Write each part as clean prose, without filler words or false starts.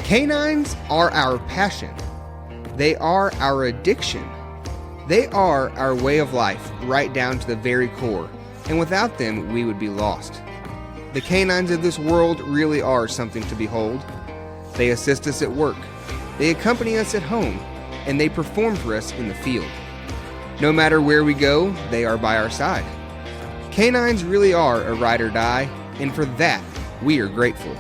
Canines are our passion. They are our addiction. They are our way of life, right down to the very core. And without them, we would be lost. The canines of this world really are something to behold. They assist us at work. They accompany us at home. And they perform for us in the field. No matter where we go, they are by our side. Canines really are a ride or die, and for that, we are grateful.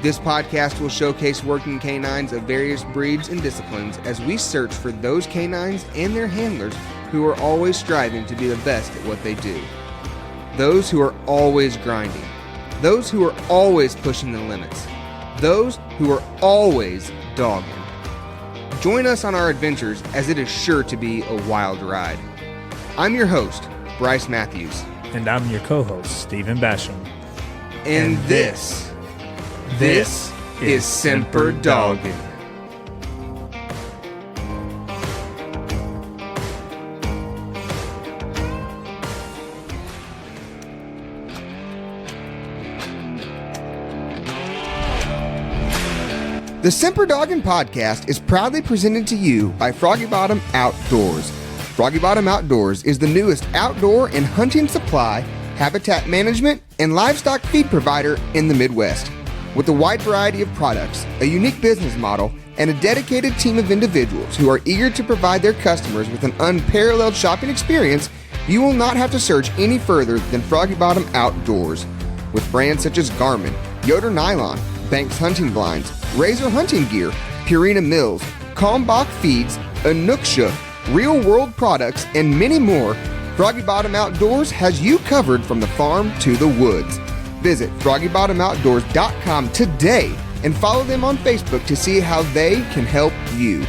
This podcast will showcase working canines of various breeds and disciplines as we search for those canines and their handlers who are always striving to be the best at what they do. Those who are always grinding. Those who are always pushing the limits. Those who are always dogging. Join us on our adventures as it is sure to be a wild ride. I'm your host, Bryce Matthews. And I'm your co-host, Stephen Basham. And this is Semper Doggin. The Semper Doggin podcast is proudly presented to you by Froggy Bottom Outdoors. Froggy Bottom Outdoors is the newest outdoor and hunting supply, habitat management, and livestock feed provider in the Midwest. With a wide variety of products, a unique business model, and a dedicated team of individuals who are eager to provide their customers with an unparalleled shopping experience, you will not have to search any further than Froggy Bottom Outdoors. With brands such as Garmin, Yoder Nylon, Banks Hunting Blinds, Razor Hunting Gear, Purina Mills, Kalmbach Feeds, Anuksha, Real World Products, and many more, Froggy Bottom Outdoors has you covered from the farm to the woods. Visit FroggyBottomOutdoors.com today and follow them on Facebook to see how they can help you.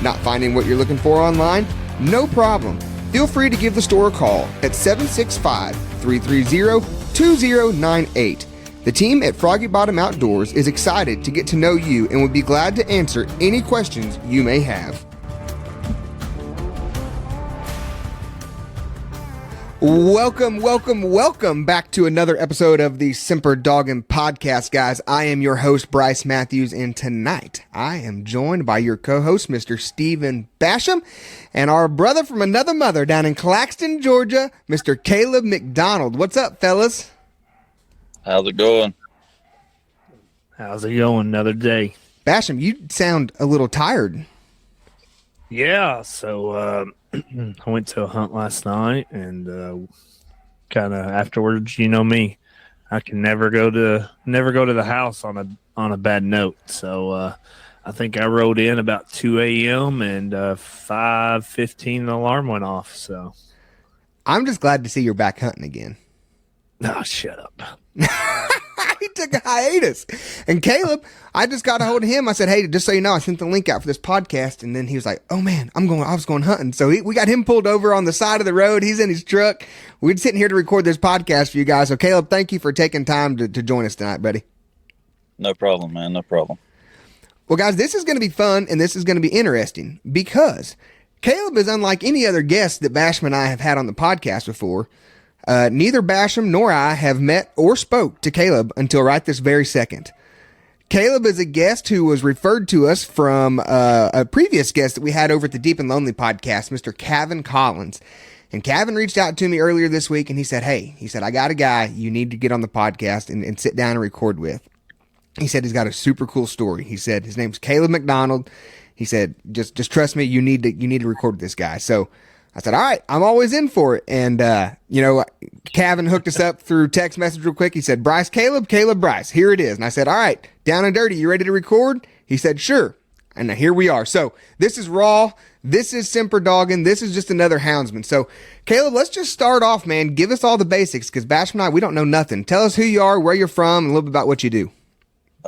Not finding what you're looking for online? No problem. Feel free to give the store a call at 765-330-2098. The team at Froggy Bottom Outdoors is excited to get to know you and would be glad to answer any questions you may have. Welcome back to another episode of the Semper Doggin podcast, guys. I am your host, Bryce Matthews, and tonight I am joined by your co-host, Mr. Stephen Basham, and our brother from another mother down in Claxton, Georgia, Mr. Kaleb McDonald. What's up, fellas? How's it going? How's it going? Another day. Basham, you sound a little tired. Yeah, so I went to a hunt last night, and kind of afterwards, you know me, I can never go to the house on a bad note. So I think I rode in about 2 a.m. and 5:15 the alarm went off. So I'm just glad to see you're back hunting again. Oh, shut up. He took a hiatus. And Kaleb, I just got a hold of him. I said, hey, just so you know, I sent the link out for this podcast. And then he was like, oh man, I was going hunting. So we got him pulled over on the side of the road. He's in his truck. We're sitting here to record this podcast for you guys. So Kaleb, thank you for taking time to join us tonight, buddy. No problem, man. No problem. Well, guys, this is going to be fun and this is going to be interesting because Kaleb is unlike any other guest that Basham and I have had on the podcast before. Neither Basham nor I have met or spoke to Kaleb until right this very second. Kaleb is a guest who was referred to us from a previous guest that we had over at the Deep and Lonely podcast, Mr. Kevin Collins. And Kevin reached out to me earlier this week and he said, I got a guy you need to get on the podcast and sit down and record with. He said he's got a super cool story. He said his name's Kaleb McDonald. He said, just trust me, you need to record this guy. So I said, all right, I'm always in for it. And, Kevin hooked us up through text message real quick. He said, Bryce, Kaleb, Bryce, here it is. And I said, all right, down and dirty, you ready to record? He said, sure. And here we are. So this is raw. This is Semper Doggin. This is just another houndsman. So Kaleb, let's just start off, man. Give us all the basics because Basham and I, we don't know nothing. Tell us who you are, where you're from, and a little bit about what you do.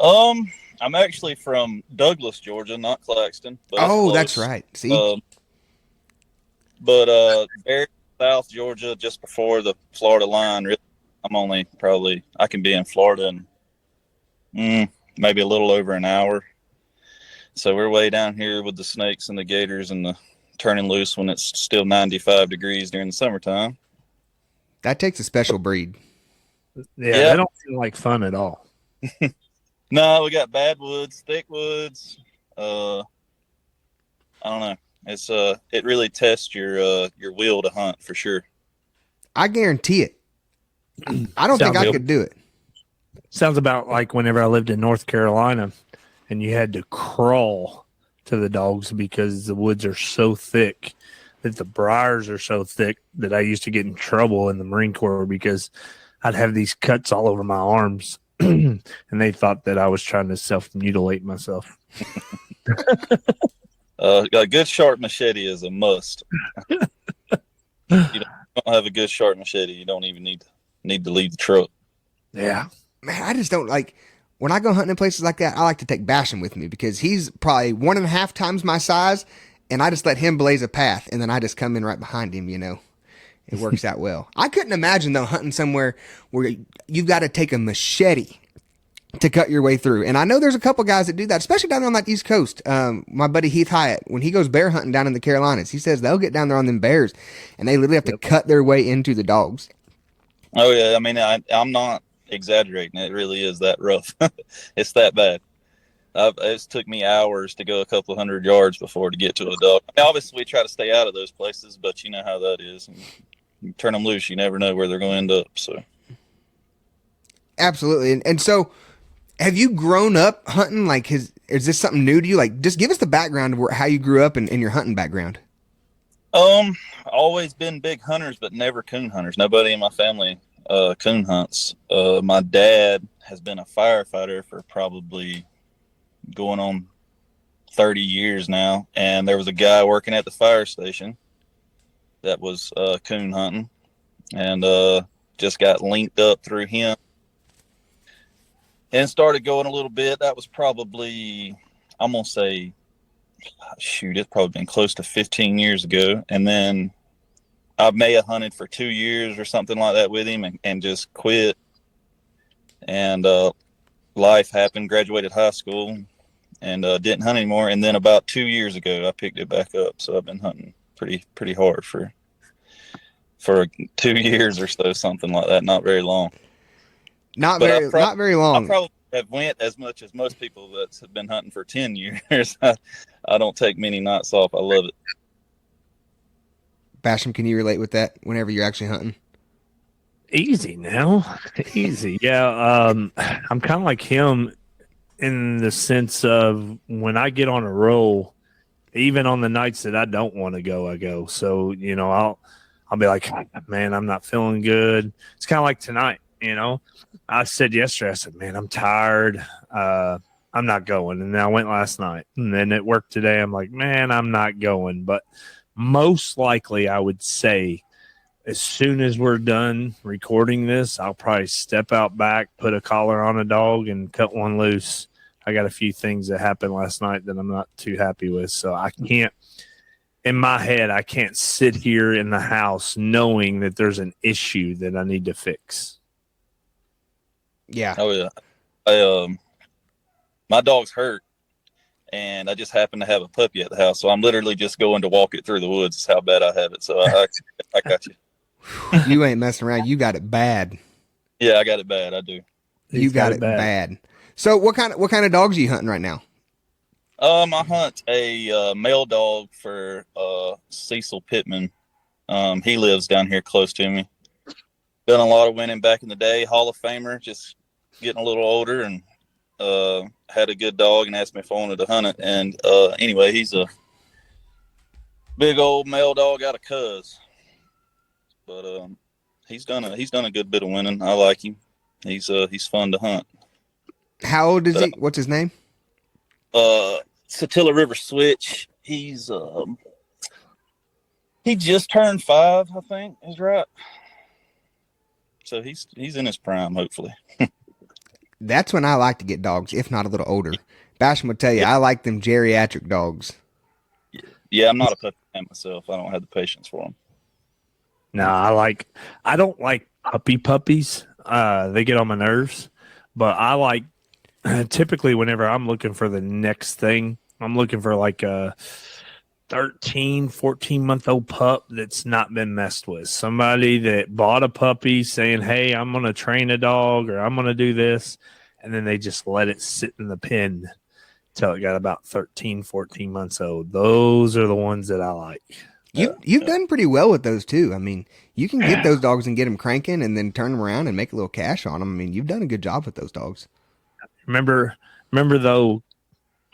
I'm actually from Douglas, Georgia, not Claxton. But oh, that's right. See? But very south Georgia, just before the Florida line. Really, I'm only I can be in Florida in maybe a little over an hour. So we're way down here with the snakes and the gators and the turning loose when it's still 95 degrees during the summertime. That takes a special breed. Yeah, they don't feel like fun at all. No, we got bad woods, thick woods. I don't know. It's it really tests your will to hunt for sure. I guarantee it. I don't think I could do it. Sounds about like whenever I lived in North Carolina and you had to crawl to the dogs because the woods are so thick, that the briars are so thick, that I used to get in trouble in the Marine Corps because I'd have these cuts all over my arms and they thought that I was trying to self-mutilate myself. A good sharp machete is a must. You don't have a good sharp machete, you don't even need to leave the truck. Yeah. Man, I just don't like, when I go hunting in places like that, I like to take Basham with me because he's probably 1.5 times my size, and I just let him blaze a path, and then I just come in right behind him, you know. It works out well. I couldn't imagine, though, hunting somewhere where you've got to take a machete to cut your way through. And I know there's a couple guys that do that, especially down on that East Coast. My buddy Heath Hyatt, when he goes bear hunting down in the Carolinas, he says they'll get down there on them bears, and they literally have to cut their way into the dogs. Oh, yeah. I mean, I'm not exaggerating. It really is that rough. It's that bad. It's took me hours to go a couple of 100 yards before to get to a dog. I mean, obviously, we try to stay out of those places, but you know how that is. And you turn them loose, you never know where they're going to end up. So, absolutely. And so, have you grown up hunting? Like, is this something new to you? Like, just give us the background of how you grew up and your hunting background. Always been big hunters, but never coon hunters. Nobody in my family coon hunts. My dad has been a firefighter for probably going on 30 years now, and there was a guy working at the fire station that was coon hunting, and just got linked up through him and started going a little bit. That was probably, I'm gonna say, shoot, it's probably been close to 15 years ago. And then I may have hunted for 2 years or something like that with him, and just quit. And life happened, graduated high school, and didn't hunt anymore. And then about 2 years ago, I picked it back up. So I've been hunting pretty hard for 2 years or so, something like that. Not very long. Not very long. I probably have went as much as most people that have been hunting for 10 years. I don't take many nights off. I love it. Basham, can you relate with that whenever you're actually hunting? Easy now. Easy. Yeah. I'm kind of like him in the sense of when I get on a roll, even on the nights that I don't want to go, I go. So, you know, I'll be like, man, I'm not feeling good. It's kind of like tonight, you know. I said yesterday, I said, man, I'm tired. I'm not going. And then I went last night. And then at work today, I'm like, man, I'm not going. But most likely, I would say, as soon as we're done recording this, I'll probably step out back, put a collar on a dog, and cut one loose. I got a few things that happened last night that I'm not too happy with. So I can't, in my head, I can't sit here in the house knowing that there's an issue that I need to fix. Yeah. Oh, yeah. My dog's hurt, and I just happen to have a puppy at the house. So I'm literally just going to walk it through the woods. Is how bad I have it. So I got you. You ain't messing around. You got it bad. Yeah, I got it bad. I do. You got it bad. So what kind of dogs are you hunting right now? I hunt a male dog for Cecil Pittman. He lives down here close to me. Done a lot of winning back in the day. Hall of Famer, just getting a little older, and had a good dog and asked me if I wanted to hunt it. And anyway, he's a big old male dog out of Cuz. But he's done a good bit of winning. I like him. He's fun to hunt. How old is he? What's his name? Satilla River Switch. He's he just turned 5, I think, is right. So he's in his prime, hopefully. That's when I like to get dogs, if not a little older. Basham would tell you, I like them geriatric dogs. Yeah, I'm not a puppy fan myself. I don't have the patience for them. No, I don't like puppies. They get on my nerves. But I like, typically whenever I'm looking for the next thing, I'm looking for like 13, 14-month-old pup that's not been messed with. Somebody that bought a puppy saying, hey, I'm going to train a dog or I'm going to do this. And then they just let it sit in the pen till it got about 13, 14 months old. Those are the ones that I like. You've done pretty well with those too. I mean, you can get those dogs and get them cranking and then turn them around and make a little cash on them. I mean, you've done a good job with those dogs. Remember though,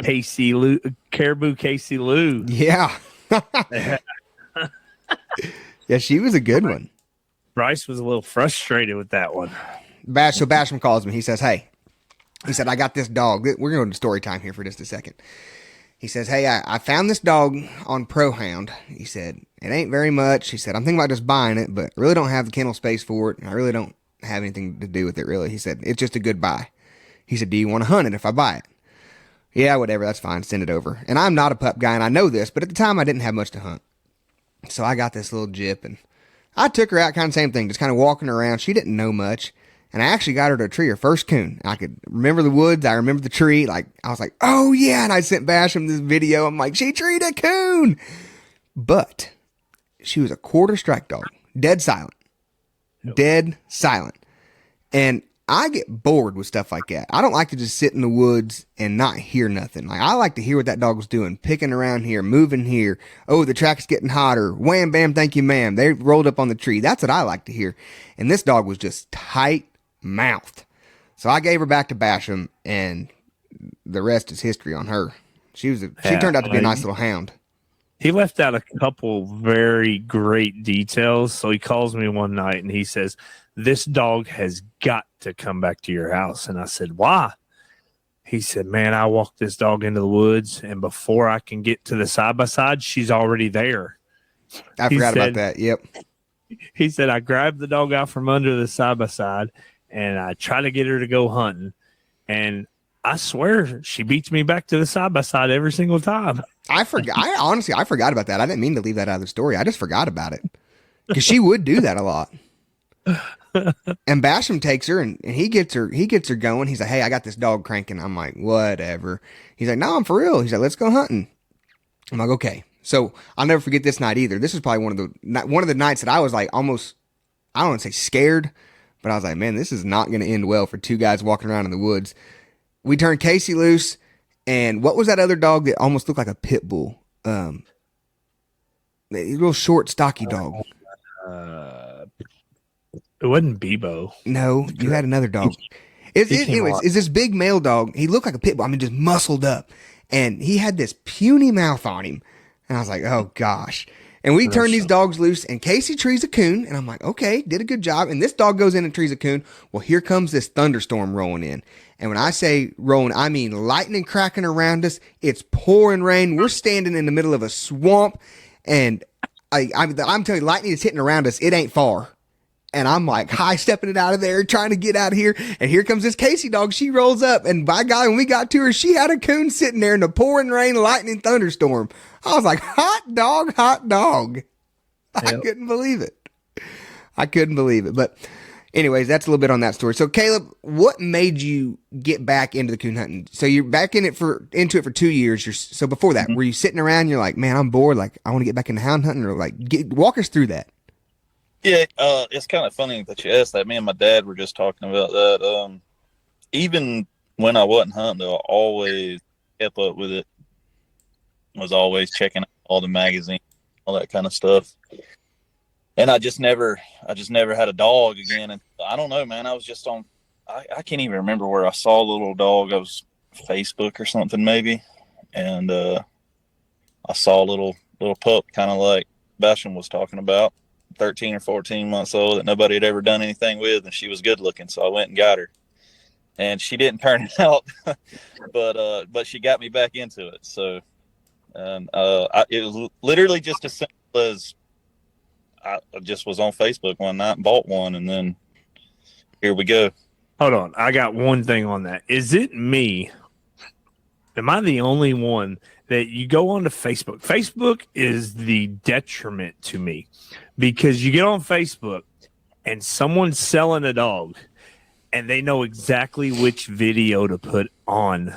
Caribou Casey Lou. Yeah. Yeah, she was a good one. Bryce was a little frustrated with that one. So Basham calls me. He says, hey, he said, I got this dog. We're going to story time here for just a second. He says, hey, I found this dog on ProHound. He said, it ain't very much. He said, I'm thinking about just buying it, but really don't have the kennel space for it. And I really don't have anything to do with it, really. He said, it's just a good buy. He said, do you want to hunt it if I buy it? Yeah, whatever. That's fine. Send it over. And I'm not a pup guy, and I know this, but at the time I didn't have much to hunt. So I got this little Jip, and I took her out, kind of same thing, just kind of walking around. She didn't know much. And I actually got her to tree her first coon. I could remember the woods. I remember the tree. Like, I was like, oh yeah. And I sent Basham this video. I'm like, she treed a coon. But she was a quarter strike dog. Dead silent. Dead silent. And I get bored with stuff like that. I don't like to just sit in the woods and not hear nothing. Like, I like to hear what that dog was doing, picking around here, moving here. Oh, the track's getting hotter. Wham, bam, thank you, ma'am. They rolled up on the tree. That's what I like to hear. And this dog was just tight mouthed. So I gave her back to Basham, and the rest is history on her. She turned out to be a nice little hound. He left out a couple very great details. So he calls me one night and he says, this dog has got to come back to your house. And I said, why? He said, man, I walked this dog into the woods, and before I can get to the side-by-side, she's already there. I forgot about that. Yep. He said, I grabbed the dog out from under the side-by-side, and I try to get her to go hunting. And I swear she beats me back to the side-by-side every single time. I honestly forgot about that. I didn't mean to leave that out of the story. I just forgot about it. Because she would do that a lot. And Basham takes her and he gets her going. He's like, hey, I got this dog cranking. I'm like, whatever. He's like, no, I'm for real. He's like, let's go hunting. I'm like, okay. So I'll never forget this night either. This was probably one of the nights that I was like almost, I don't want to say scared, but I was like, man, this is not going to end well for two guys walking around in the woods. We turned Casey loose, and what was that other dog that almost looked like a pit bull? A real short, stocky dog. It wasn't Bebo. No, you had another dog. Anyways, is this big male dog. He looked like a pit bull. I mean, just muscled up. And he had this puny mouth on him. And I was like, oh, gosh. And we turned these dogs loose, and Casey trees a coon. And I'm like, okay, did a good job. And this dog goes in and trees a coon. Well, here comes this thunderstorm rolling in. And when I say rolling, I mean lightning cracking around us. It's pouring rain. We're standing in the middle of a swamp. And I'm telling you, lightning is hitting around us. It ain't far. And I'm like high stepping it out of there, trying to get out of here. And here comes this Casey dog. She rolls up. And by God, when we got to her, she had a coon sitting there in the pouring rain, lightning, thunderstorm. I was like, hot dog, hot dog. Yep. I couldn't believe it. But anyways, that's a little bit on that story. So Kaleb, what made you get back into the coon hunting? So you're back into it for 2 years. So before that, were you sitting around and you're like, man, I'm bored. Like, I want to get back into hound hunting, or like walk us through that. Yeah, it's kind of funny that you asked that. Me and my dad were just talking about that. Even when I wasn't hunting, I always kept up with it. Was always checking out all the magazines, all that kind of stuff. And I just never had a dog again. And I don't know, man. I was just on. I can't even remember where I saw the little dog. I was Facebook or something maybe, and I saw a little pup, kind of like Basham was talking about. 13 or 14 months old that nobody had ever done anything with, and she was good looking, so I went and got her, and she didn't turn out but she got me back into it. So it was literally just as simple as I just was on Facebook one night and bought one, and then here we go. Hold on, I got one thing on that. Is it me? Am I the only one that you go onto Facebook? Facebook is the detriment to me, because you get on Facebook and someone's selling a dog and they know exactly which video to put on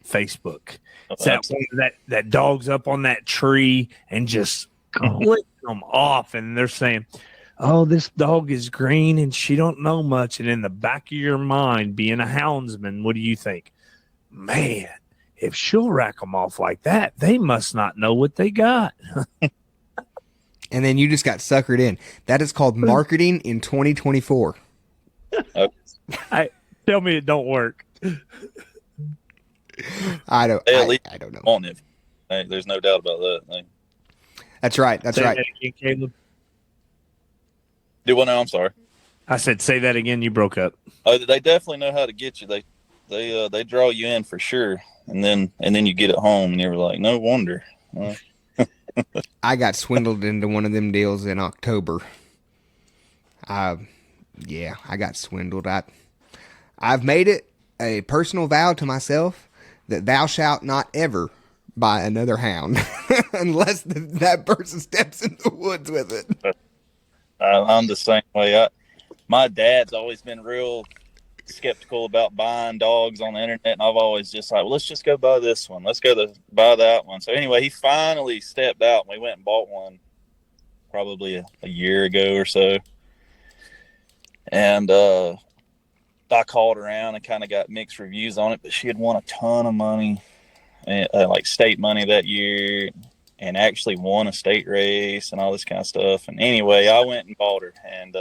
Facebook. Oh, It's that dog's up on that tree and just clicking them off, and they're saying, "Oh, this dog is green and she don't know much." And in the back of your mind, being a houndsman, what do you think? Man, if she'll rack them off like that, they must not know what they got. And then you just got suckered in. That is called marketing in 2024. Tell me it don't work. I don't know. On it. There's no doubt about that. That's right. That's say right. That again, Caleb. Do what now? I'm sorry. I said, say that again. You broke up. Oh, they definitely know how to get you. They draw you in for sure, and then you get it home, and you're like, no wonder. I got swindled into one of them deals in October. I got swindled. I've made it a personal vow to myself that thou shalt not ever buy another hound unless that person steps in the woods with it. I'm the same way. My dad's always been real skeptical about buying dogs on the internet, and I've always just like, well, let's just go buy this one. Let's go buy that one. So anyway, he finally stepped out, and we went and bought one probably a year ago or so. And I called around and kind of got mixed reviews on it, but she had won a ton of money, like state money that year, and actually won a state race and all this kind of stuff. And anyway, I went and bought her, and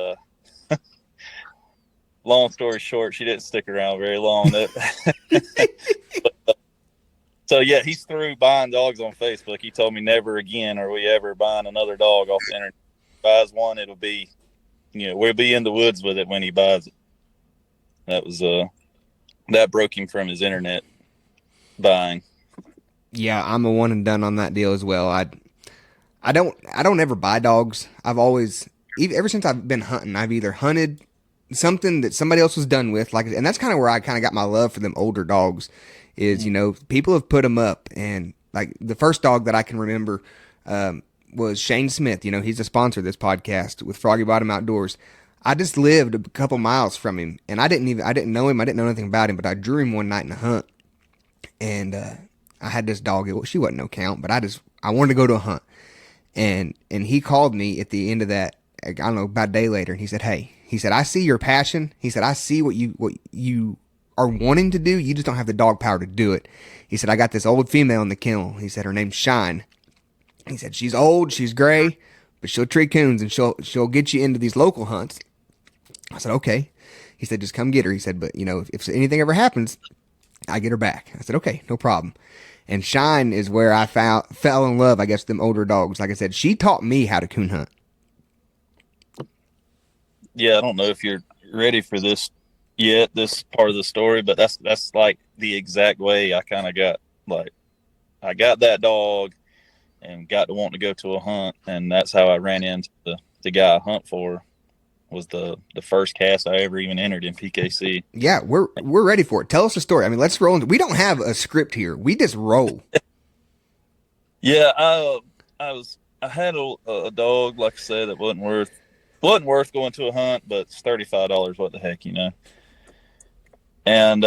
long story short, she didn't stick around very long. So yeah, he's through buying dogs on Facebook. He told me never again are we ever buying another dog off the internet. If he buys one, it'll be, we'll be in the woods with it when he buys it. That was that broke him from his internet buying. Yeah, I'm a one and done on that deal as well. I don't ever buy dogs. I've always, ever since I've been hunting, I've either hunted something that somebody else was done with, and that's kind of where I kind of got my love for them older dogs. Is people have put them up, and like the first dog that I can remember was Shane Smith. He's a sponsor of this podcast with Froggy Bottom Outdoors. I just lived a couple miles from him, and I didn't know him. I didn't know anything about him, but I drew him one night in a hunt, and I had this dog. She wasn't no count, but I wanted to go to a hunt, and he called me at the end of that. I don't know, about a day later, and he said, "Hey," he said, "I see your passion." He said, "I see what you are wanting to do. You just don't have the dog power to do it." He said, "I got this old female in the kennel." He said, "Her name's Shine." He said, "She's old, she's gray, but she'll tree coons, and she'll get you into these local hunts." I said, "Okay." He said, "Just come get her." He said, "But if anything ever happens, I get her back." I said, "Okay, no problem." And Shine is where I fell in love, I guess, with them older dogs. Like I said, she taught me how to coon hunt. Yeah, I don't know if you're ready for this yet, this part of the story, but that's like the exact way I kind of got, like, I got that dog and got to want to go to a hunt, and that's how I ran into the guy I hunt for. Was the first cast I ever even entered in PKC. Yeah, we're ready for it. Tell us the story. I mean, let's roll. We don't have a script here. We just roll. Yeah, I had a dog, like I said, that wasn't worth going to a hunt, but it's $35. What the heck, And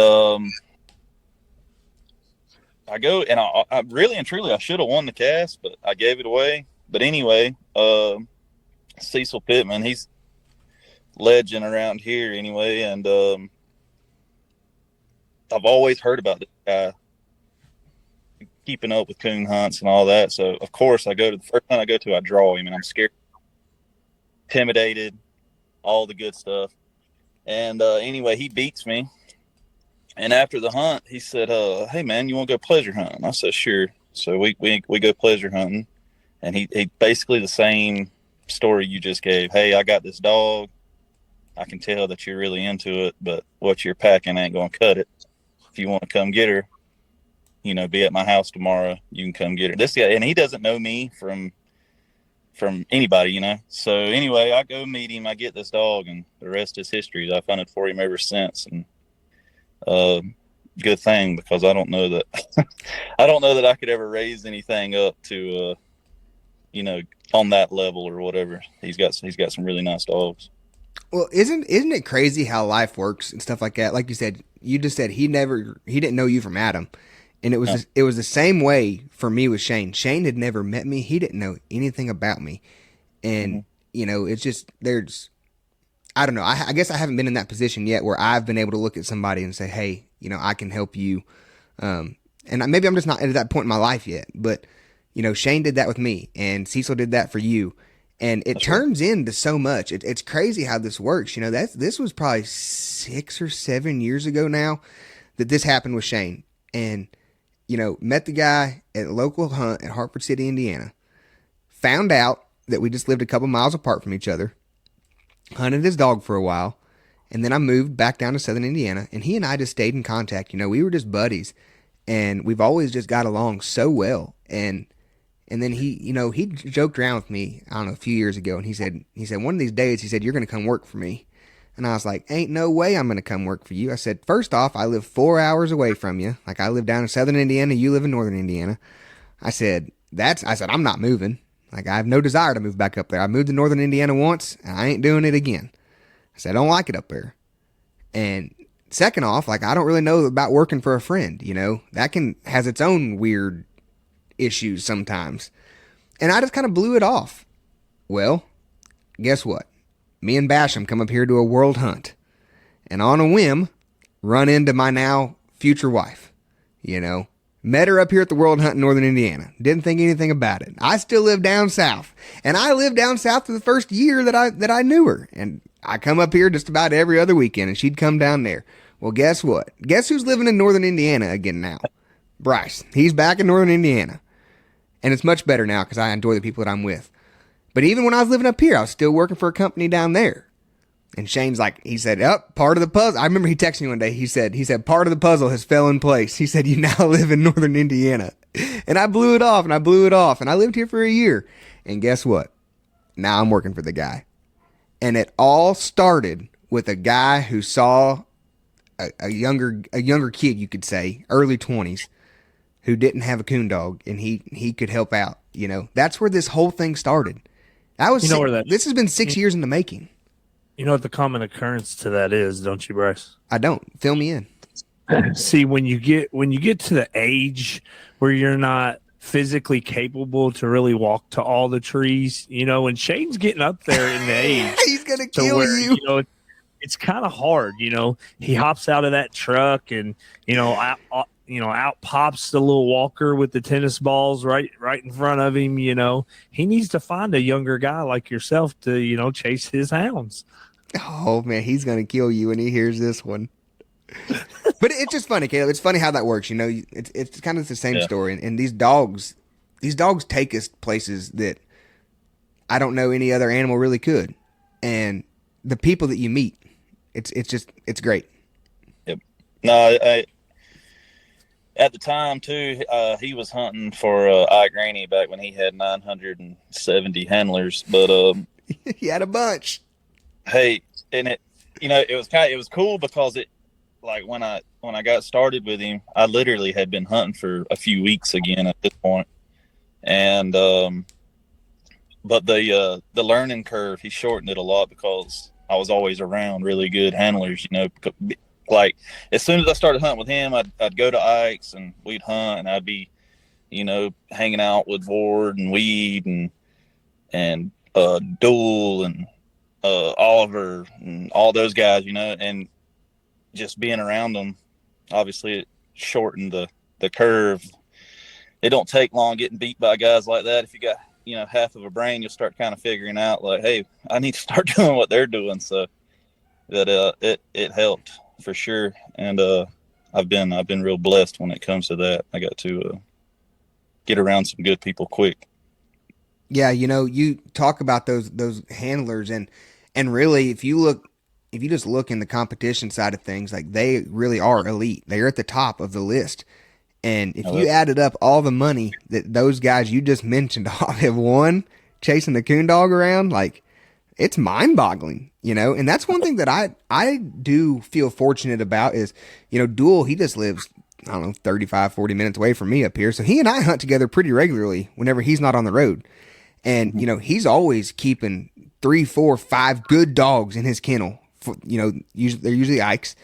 I go, and I really and truly, I should have won the cast, but I gave it away. But anyway, Cecil Pittman, he's legend around here anyway, and I've always heard about this guy keeping up with coon hunts and all that. So of course I go to the first hunt I go to, I draw him, and I'm scared, intimidated, all the good stuff. And anyway, he beats me, and after the hunt he said, "Hey man, you want to go pleasure hunting?" I said, "Sure." So we go pleasure hunting, and he basically the same story you just gave. "Hey, I got this dog. I can tell that you're really into it, but what you're packing ain't going to cut it. If you want to come get her, be at my house tomorrow, you can come get her." This guy, and he doesn't know me from anybody, So anyway, I go meet him, I get this dog, and the rest is history. I've hunted for him ever since, and good thing, because I don't know that I could ever raise anything up to on that level or whatever. He's got some really nice dogs. Well, isn't it crazy how life works and stuff like that? Like you said, he didn't know you from Adam, And it was the same way for me with Shane. Shane had never met me. He didn't know anything about me. And, it's just, I don't know. I guess I haven't been in that position yet where I've been able to look at somebody and say, hey, I can help you. And maybe I'm just not at that point in my life yet. But, Shane did that with me, and Cecil did that for you. And it turns into so much. It's crazy how this works. This was probably 6 or 7 years ago now that this happened with Shane. And, met the guy at a local hunt in Hartford City, Indiana. Found out that we just lived a couple miles apart from each other. Hunted his dog for a while. And then I moved back down to Southern Indiana. And he and I just stayed in contact. We were just buddies. And we've always just got along so well. And then he joked around with me, I don't know, a few years ago. And he said, one of these days, he said, you're going to come work for me. And I was like, ain't no way I'm going to come work for you. I said, first off, I live 4 hours away from you. Like, I live down in Southern Indiana. You live in Northern Indiana. I said, I'm not moving. Like, I have no desire to move back up there. I moved to Northern Indiana once, and I ain't doing it again. I said, I don't like it up there. And second off, like, I don't really know about working for a friend, that has its own weird issues sometimes. And I just kind of blew it off. Well, guess what? Me and Basham come up here to a world hunt, and on a whim, run into my now future wife. Met her up here at the world hunt in Northern Indiana. Didn't think anything about it. I still live down south, and I lived down south for the first year that I knew her. And I come up here just about every other weekend, and she'd come down there. Well, guess what? Guess who's living in Northern Indiana again now? Bryce. He's back in Northern Indiana, and it's much better now because I enjoy the people that I'm with. But even when I was living up here, I was still working for a company down there. And Shane's like, he said, part of the puzzle. I remember he texted me one day. He said, part of the puzzle has fell in place. He said, you now live in Northern Indiana. And I blew it off, and I lived here for a year. And guess what? Now I'm working for the guy. And it all started with a guy who saw a younger kid, you could say, early 20s, who didn't have a coon dog, and he could help out. That's where this whole thing started. This has been 6 years in the making. You know what the common occurrence to that is, don't you, Bryce? I don't. Fill me in. See, when you get to the age where you're not physically capable to really walk to all the trees, when Shane's getting up there in the age, he's gonna kill you. It's kind of hard. He hops out of that truck, and out pops the little walker with the tennis balls right in front of him. He needs to find a younger guy like yourself to chase his hounds. Oh man, he's gonna kill you when he hears this one. But it's just funny, Kaleb. It's funny how that works. It's kind of the same story. And these dogs take us places that I don't know any other animal really could. And the people that you meet, it's great. Yep. No, at the time too, he was hunting for Ike Graney back when he had 970 handlers. But he had a bunch. Hey, and it was cool because it, like, when I got started with him, I literally had been hunting for a few weeks again at this point. And but the learning curve, he shortened it a lot because I was always around really good handlers. Like, as soon as I started hunting with him, I'd go to Ike's and we'd hunt, and I'd be, hanging out with Ward and Weed and Duel and Oliver and all those guys, and just being around them, obviously it shortened the curve. It don't take long getting beat by guys like that. If you got, half of a brain, you'll start kind of figuring out, like, hey, I need to start doing what they're doing. So that it helped for sure. And I've been real blessed when it comes to that. I got to get around some good people quick. Yeah, you talk about those handlers, and really, if you just look in the competition side of things, like, they really are elite. They're at the top of the list. And if you added up all the money that those guys you just mentioned have won chasing the coon dog around, like, it's mind-boggling, And that's one thing that I do feel fortunate about is, Duel, he just lives, I don't know, 35, 40 minutes away from me up here. So he and I hunt together pretty regularly whenever he's not on the road. And, he's always keeping 3, 4, 5 good dogs in his kennel. They're usually Ike's.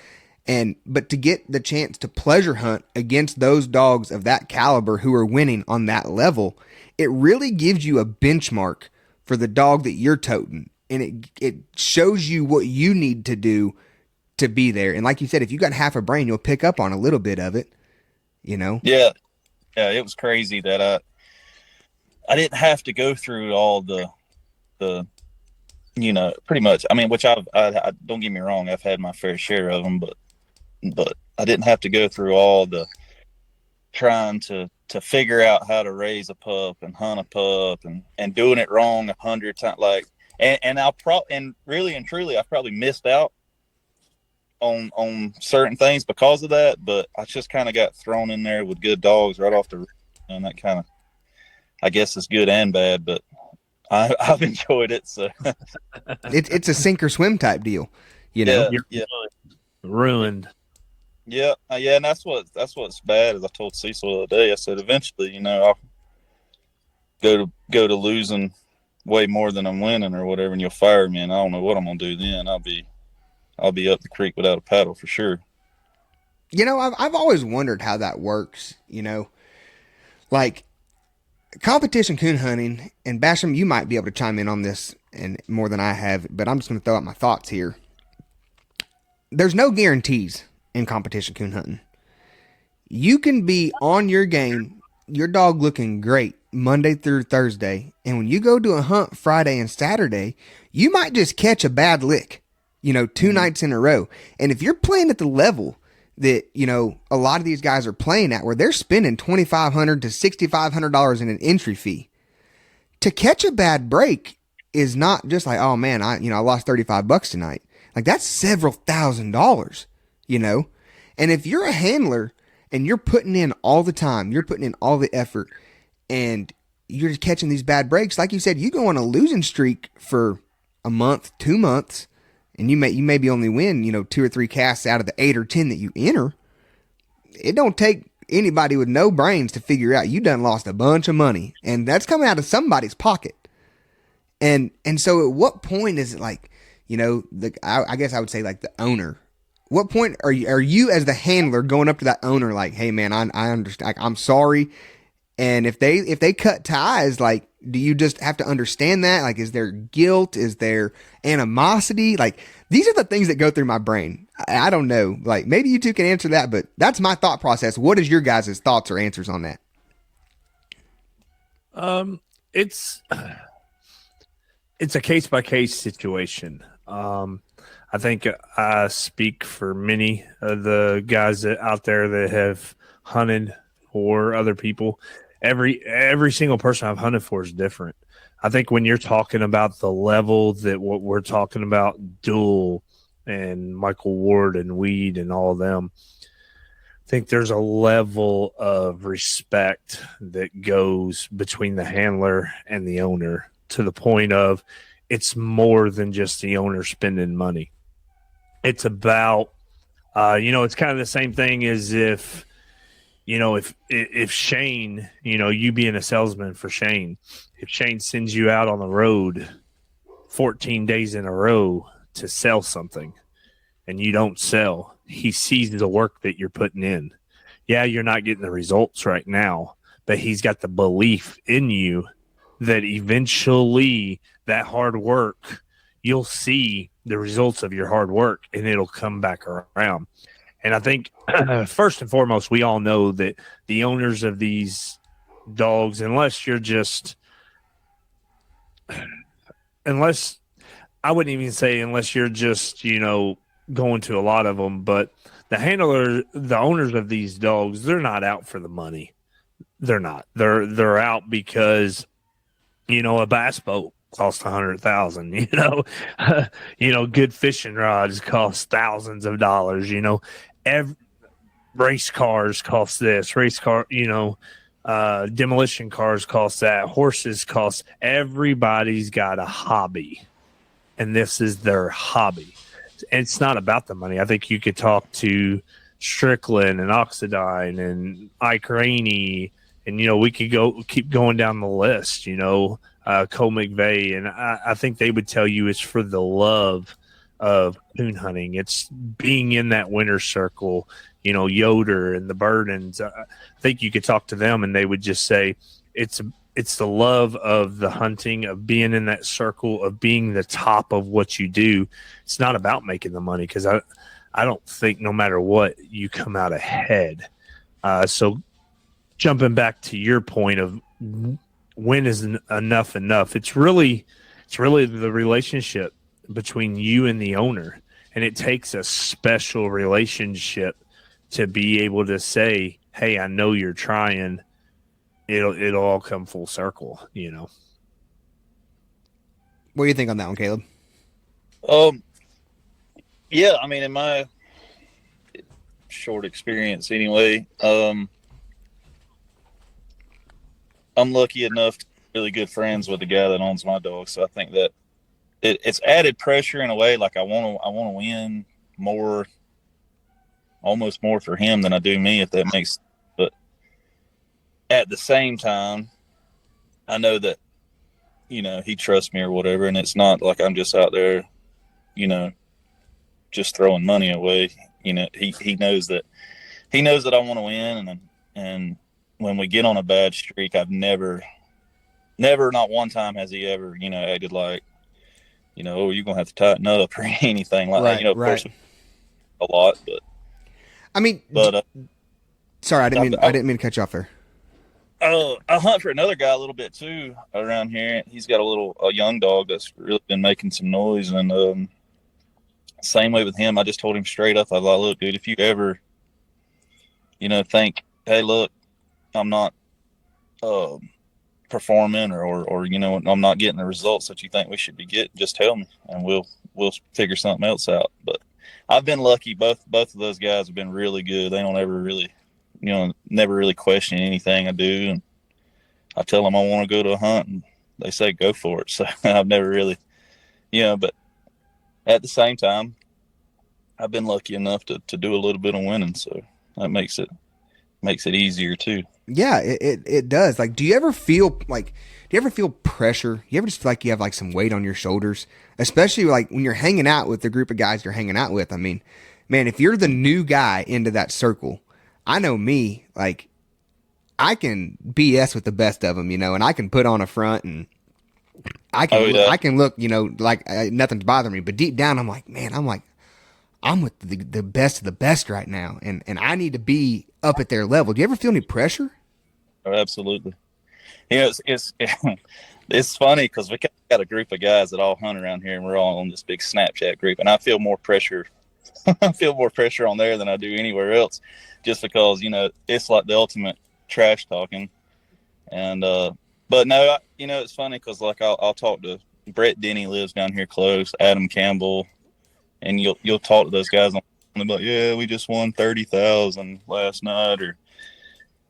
But to get the chance to pleasure hunt against those dogs of that caliber who are winning on that level, it really gives you a benchmark for the dog that you're toting. And it shows you what you need to do to be there. And like you said, if you got half a brain, you'll pick up on a little bit of it, you know? Yeah. Yeah. It was crazy that I didn't have to go through all the, pretty much, I mean, which I don't get me wrong, I've had my fair share of them, but I didn't have to go through all the trying to figure out how to raise a pup and hunt a pup and doing it wrong 100 times. Like, and really and truly, I probably missed out on certain things because of that, but I just kind of got thrown in there with good dogs right off the, and that kind of, I guess it's good and bad, but I've enjoyed it. So it's a sink or swim type deal, you know? Yeah. Ruined. Yeah, and that's what's bad. As I told Cecil the other day, I said eventually, I'll go to losing way more than I'm winning or whatever, and you'll fire me, and I don't know what I'm gonna do then. I'll be up the creek without a paddle for sure. I've always wondered how that works. Like competition coon hunting, and Basham, you might be able to chime in on this and more than I have, but I'm just gonna throw out my thoughts here. There's no guarantees in competition coon hunting. You can be on your game, your dog looking great Monday through Thursday, and when you go to a hunt Friday and Saturday, you might just catch a bad lick, 2 nights in a row. And if you're playing at the level that, a lot of these guys are playing at, where they're spending $2,500 to $6,500 in an entry fee, to catch a bad break is not just like, oh man, I lost $35 tonight. Like, that's several $1,000s. And if you're a handler and you're putting in all the time, you're putting in all the effort, and you're catching these bad breaks, like you said, you go on a losing streak for a month, 2 months, and you maybe only win, 2 or 3 casts out of the 8 or 10 that you enter. It don't take anybody with no brains to figure out you done lost a bunch of money, and that's coming out of somebody's pocket. And so at what point is it like, I guess I would say like the owner. What point are you as the handler going up to that owner like, hey man, I understand, I'm sorry. And if they cut ties, like, do you just have to understand that? Like, is there guilt? Is there animosity? Like, these are the things that go through my brain. I don't know. Like, maybe you two can answer that, but that's my thought process. What is your guys' thoughts or answers on that? It's a case-by-case situation. I think I speak for many of the guys out there that have hunted for other people. Every single person I've hunted for is different. I think when you're talking about the level that what we're talking about, Duel and Michael Ward and Weed and all of them, I think there's a level of respect that goes between the handler and the owner, to the point of it's more than just the owner spending money. It's about, it's kind of the same thing as if Shane, you being a salesman for Shane, if Shane sends you out on the road 14 days in a row to sell something and you don't sell, he sees the work that you're putting in. Yeah, you're not getting the results right now, but he's got the belief in you that eventually that hard work, you'll see the results of your hard work and it'll come back around. And I think first and foremost, we all know that the owners of these dogs, unless I wouldn't even say unless you're just, going to a lot of them, but the owners of these dogs, they're not out for the money. They're not. They're out because, a bass boat costs $100,000, good fishing rods cost thousands of dollars, race cars cost this, demolition cars cost that, horses cost. Everybody's got a hobby, and this is their hobby. It's not about the money. I think you could talk to Strickland and Oxidine and Ike Rainey, and we could keep going down the list, Cole McVeigh, and I think they would tell you it's for the love of coon hunting. It's being in that winter circle, Yoder and the Burdens. I think you could talk to them and they would just say it's the love of the hunting, of being in that circle, of being the top of what you do. It's not about making the money, because I don't think no matter what, you come out ahead. So jumping back to your point of when is enough, it's really the relationship between you and the owner. And it takes a special relationship to be able to say, hey, I know you're trying. It'll all come full circle, What do you think on that one, Kaleb? Yeah, I mean, in my short experience anyway, I'm lucky enough to be really good friends with the guy that owns my dog. So I think that it's added pressure in a way. Like I want to win more, almost more for him than I do me, if that makes sense. But at the same time, I know that, he trusts me or whatever. And it's not like I'm just out there, just throwing money away. He knows that I want to win. And when we get on a bad streak, I've never, not one time has he ever, acted like, oh, you're going to have to tighten up or anything like that. Of course, a lot, but I mean, sorry, I didn't mean to cut you off there. I hunt for another guy a little bit too around here. He's got a young dog that's really been making some noise, and same way with him. I just told him straight up, I was like, look, dude, if you ever, think, hey, look, I'm not performing or I'm not getting the results that you think we should be getting, just tell me and we'll figure something else out. But I've been lucky. Both of those guys have been really good. They don't ever really, never really question anything I do. And I tell them I want to go to a hunt and they say, go for it. So I've never really, but at the same time, I've been lucky enough to do a little bit of winning. So that makes it easier too. Yeah, it does. Like, do you ever feel pressure? You ever just feel like you have like some weight on your shoulders, especially like when you're hanging out with the group of guys you're hanging out with? I mean, man, if you're the new guy into that circle, I know me, like I can BS with the best of them, and I can put on a front and I can look, like nothing's bothering me, but deep down I'm like, man, I'm with the best of the best right now, and I need to be up at their level. Do you ever feel any pressure? Oh, absolutely. It's funny because we got a group of guys that all hunt around here, and we're all on this big Snapchat group, and I feel more pressure. I feel more pressure on there than I do anywhere else, just because it's like the ultimate trash talking. And but no, it's funny because like I'll talk to Brett Denny, lives down here close, Adam Campbell, and you'll talk to those guys on like, yeah, we just won 30,000 last night,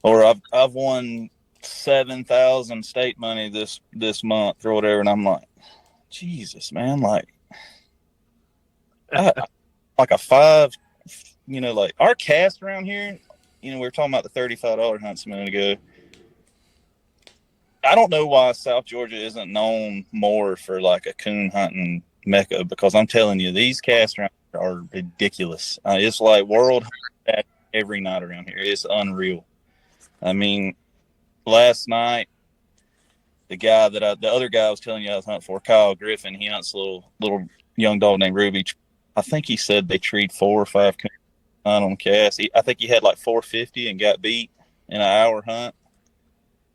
or I've won 7,000 state money this month or whatever, and I'm like, Jesus, man, like like a five, like our cast around here, we were talking about the $35 hunts a minute ago. I don't know why South Georgia isn't known more for like a coon hunting mecca, because I'm telling you, these casts around here are ridiculous. It's like world every night around here. It's unreal. I mean, last night, the other guy I was telling you I was hunting for, Kyle Griffin, he hunts a little young dog named Ruby. I think he said they treed 4 or 5 coons on cast. I think he had like 450 and got beat in an hour hunt.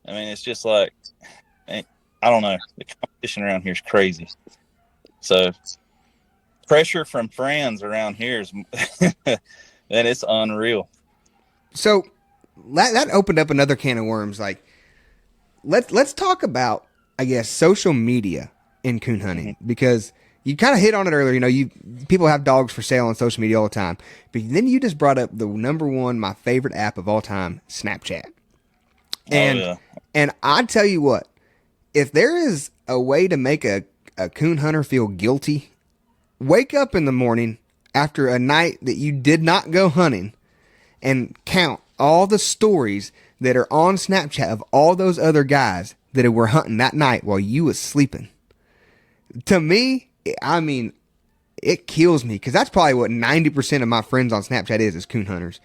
I mean, it's just like, I don't know. The competition around here is crazy. So pressure from friends around here is, man, it's unreal. So that opened up another can of worms. Like, let's talk about, I guess, social media in coon hunting, because you kind of hit on it earlier. People have dogs for sale on social media all the time, but then you just brought up the number one, my favorite app of all time, Snapchat. And I tell you what, if there is a way to make a coon hunter feel guilty, wake up in the morning after a night that you did not go hunting and count all the stories that are on Snapchat of all those other guys that were hunting that night while you was sleeping. To me, I mean, it kills me because that's probably what 90% of my friends on Snapchat is coon hunters.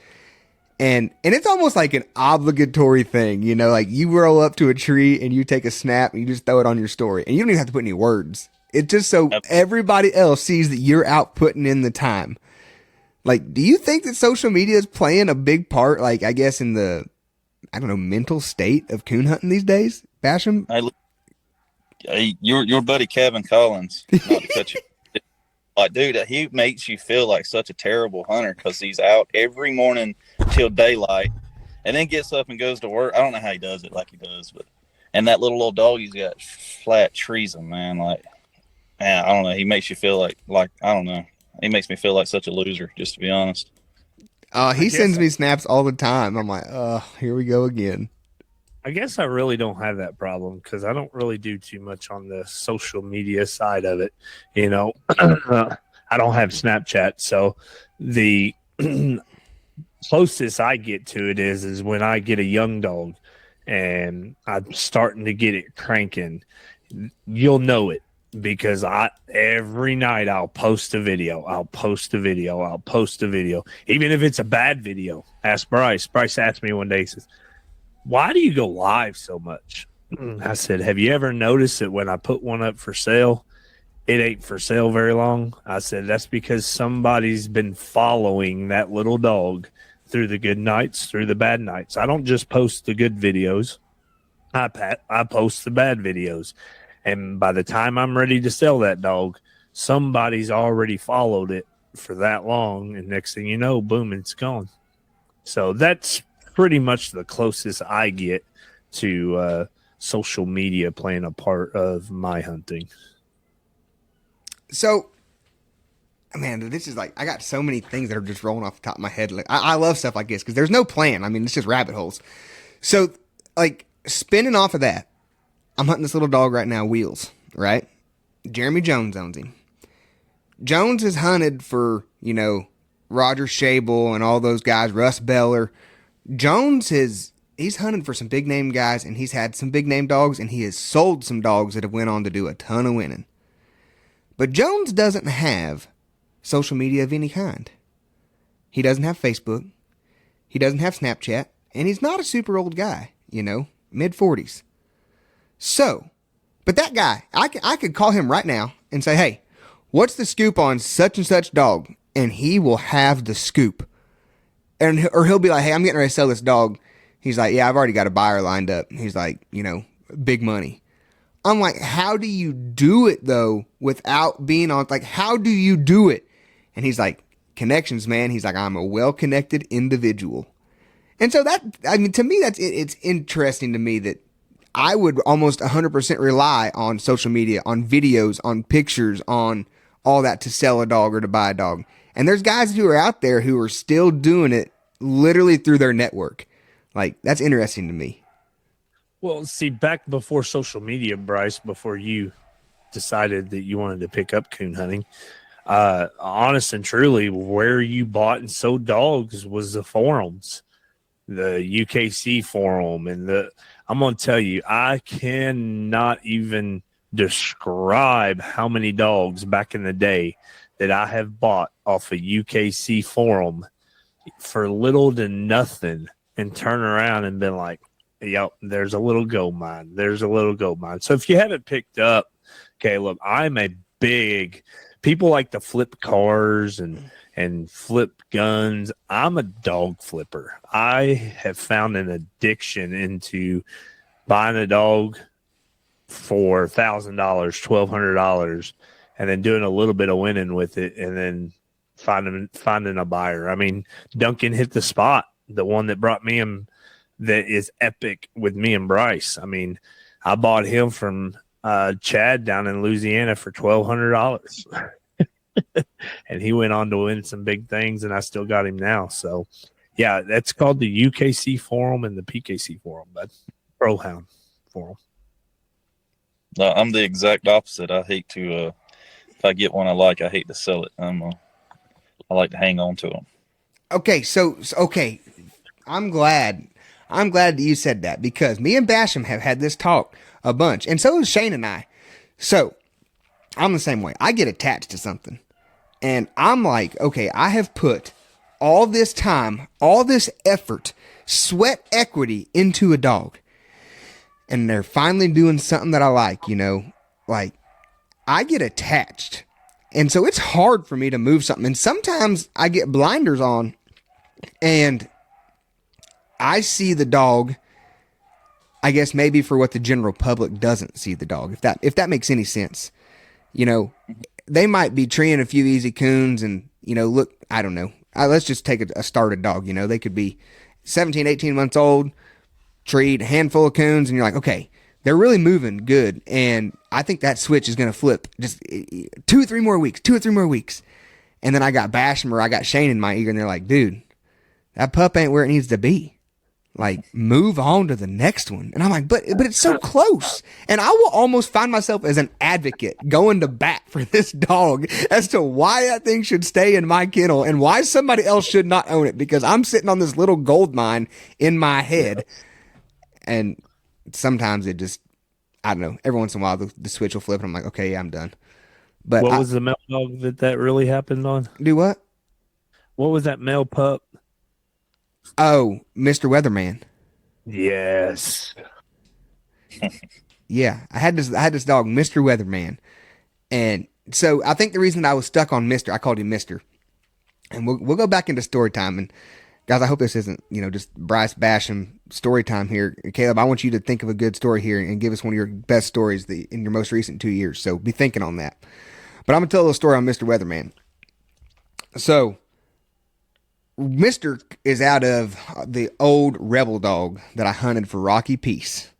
And it's almost like an obligatory thing, you know, like you roll up to a tree and you take a snap and you just throw it on your story and you don't even have to put any words. It's just so everybody else sees that you're out putting in the time. Like, do you think that social media is playing a big part, like, I guess, in the, I don't know, mental state of coon hunting these days? Basham? Your buddy Kevin Collins, not to cut you. Like, dude, he makes you feel like such a terrible hunter because he's out every morning till daylight and then gets up and goes to work. I don't know how he does it like he does, but and that little dog he's got flat treason, man. Like, man, I don't know. He makes you feel like I don't know. He makes me feel like such a loser, just to be honest. He sends me snaps all the time. I'm like, oh, here we go again. I guess I really don't have that problem because I don't really do too much on the social media side of it. You know, I don't have Snapchat. So the closest I get to it is when I get a young dog and I'm starting to get it cranking. You'll know it. Because every night I'll post a video. Even if it's a bad video. Ask Bryce. Bryce asked me one day, he says, why do you go live so much? I said, have you ever noticed that when I put one up for sale, it ain't for sale very long? I said, that's because somebody's been following that little dog through the good nights, through the bad nights. I don't just post the good videos. I post the bad videos. And by the time I'm ready to sell that dog, somebody's already followed it for that long. And next thing you know, boom, it's gone. So that's pretty much the closest I get to social media playing a part of my hunting. So, man, this is like, I got so many things that are just rolling off the top of my head. Like, I love stuff like this because there's no plan. I mean, it's just rabbit holes. So, like, spinning off of that, I'm hunting this little dog right now, Wheels, right? Jeremy Jones owns him. Jones has hunted for, you know, Roger Shable and all those guys, Russ Beller. Jones he's hunted for some big name guys and he's had some big name dogs and he has sold some dogs that have went on to do a ton of winning. But Jones doesn't have social media of any kind. He doesn't have Facebook. He doesn't have Snapchat. And he's not a super old guy, you know, mid-40s. So, but that guy, I could call him right now and say, hey, what's the scoop on such and such dog? And he will have the scoop. Or he'll be like, hey, I'm getting ready to sell this dog. He's like, yeah, I've already got a buyer lined up. He's like, you know, big money. I'm like, how do you do it though without being on, like, how do you do it? And he's like, connections, man. He's like, I'm a well-connected individual. And so that, I mean, to me, it's interesting to me that I would almost 100% rely on social media, on videos, on pictures, on all that to sell a dog or to buy a dog. And there's guys who are out there who are still doing it literally through their network. Like, that's interesting to me. Well, see, back before social media, Bryce, before you decided that you wanted to pick up coon hunting, honest and truly, where you bought and sold dogs was the forums, the UKC forum, and I'm going to tell you, I cannot even describe how many dogs back in the day that I have bought off a UKC forum for little to nothing and turn around and been like, yep, there's a little gold mine. There's a little gold mine. So if you haven't picked up, Kaleb, I'm a big, people like to flip cars and flip guns. I'm a dog flipper. I have found an addiction into buying a dog for $1,000, $1,200, and then doing a little bit of winning with it, and then finding a buyer. I mean, Duncan hit the spot, the one that brought me him, that is epic with me and Bryce. I mean, I bought him from Chad down in Louisiana for $1,200. And he went on to win some big things, and I still got him now. So, yeah, that's called the UKC Forum and the PKC Forum, but Pro Hound Forum. No, I'm the exact opposite. I hate to, if I get one I like, I hate to sell it. I like to hang on to them. Okay, so I'm glad that you said that, because me and Basham have had this talk a bunch, and so is Shane and I. So I'm the same way. I get attached to something. And I'm like, okay, I have put all this time, all this effort, sweat equity into a dog. And they're finally doing something that I like, you know, like I get attached. And so it's hard for me to move something. And sometimes I get blinders on and I see the dog, I guess maybe for what the general public doesn't see the dog, if that makes any sense. You know, they might be treeing a few easy coons and, you know, look, I don't know. Let's just take a started dog, you know, they could be 17, 18 months old, treed, a handful of coons, and you're like, okay, they're really moving good. And I think that switch is going to flip just 2 or 3 more weeks. And then I got Basham or I got Shane in my ear and they're like, dude, that pup ain't where it needs to be. Like, move on to the next one. And I'm like, but it's so close. And I will almost find myself as an advocate going to bat for this dog as to why that thing should stay in my kennel and why somebody else should not own it, because I'm sitting on this little gold mine in my head. And sometimes it just, I don't know, every once in a while the switch will flip and I'm like, okay, yeah, I'm done. But what was the male dog that really happened on? Do what? What was that male pup? Oh, Mr. Weatherman. Yes. Yeah, I had this dog, Mr. Weatherman. And so I think the reason that I was stuck on Mr., I called him Mr. And we'll go back into story time. And guys, I hope this isn't, you know, just Bryce Basham story time here. Kaleb, I want you to think of a good story here and give us one of your best stories in your most recent 2 years. So be thinking on that. But I'm going to tell a little story on Mr. Weatherman. So Mr. is out of the old rebel dog that I hunted for Rocky Peace.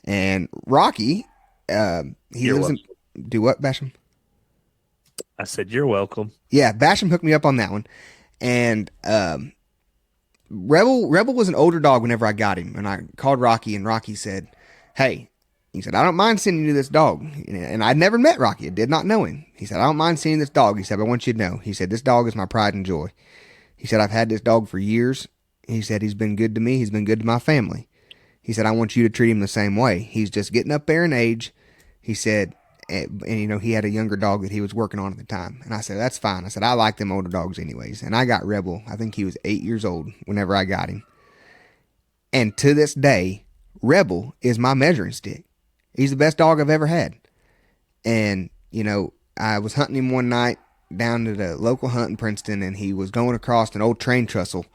And Rocky, he lives in... Do what, Basham? I said, you're welcome. Yeah, Basham hooked me up on that one. And Rebel was an older dog whenever I got him. And I called Rocky, and Rocky said, hey, he said, I don't mind sending you this dog. And I'd never met Rocky. I did not know him. He said, I don't mind seeing this dog. He said, but I want you to know. He said, this dog is my pride and joy. He said, I've had this dog for years. He said, he's been good to me. He's been good to my family. He said, I want you to treat him the same way. He's just getting up there in age. He said, and you know, he had a younger dog that he was working on at the time. And I said, that's fine. I said, I like them older dogs anyways. And I got Rebel. I think he was 8 years old whenever I got him. And to this day, Rebel is my measuring stick. He's the best dog I've ever had. And, you know, I was hunting him one night down to the local hunt in Princeton, and he was going across an old train trestle.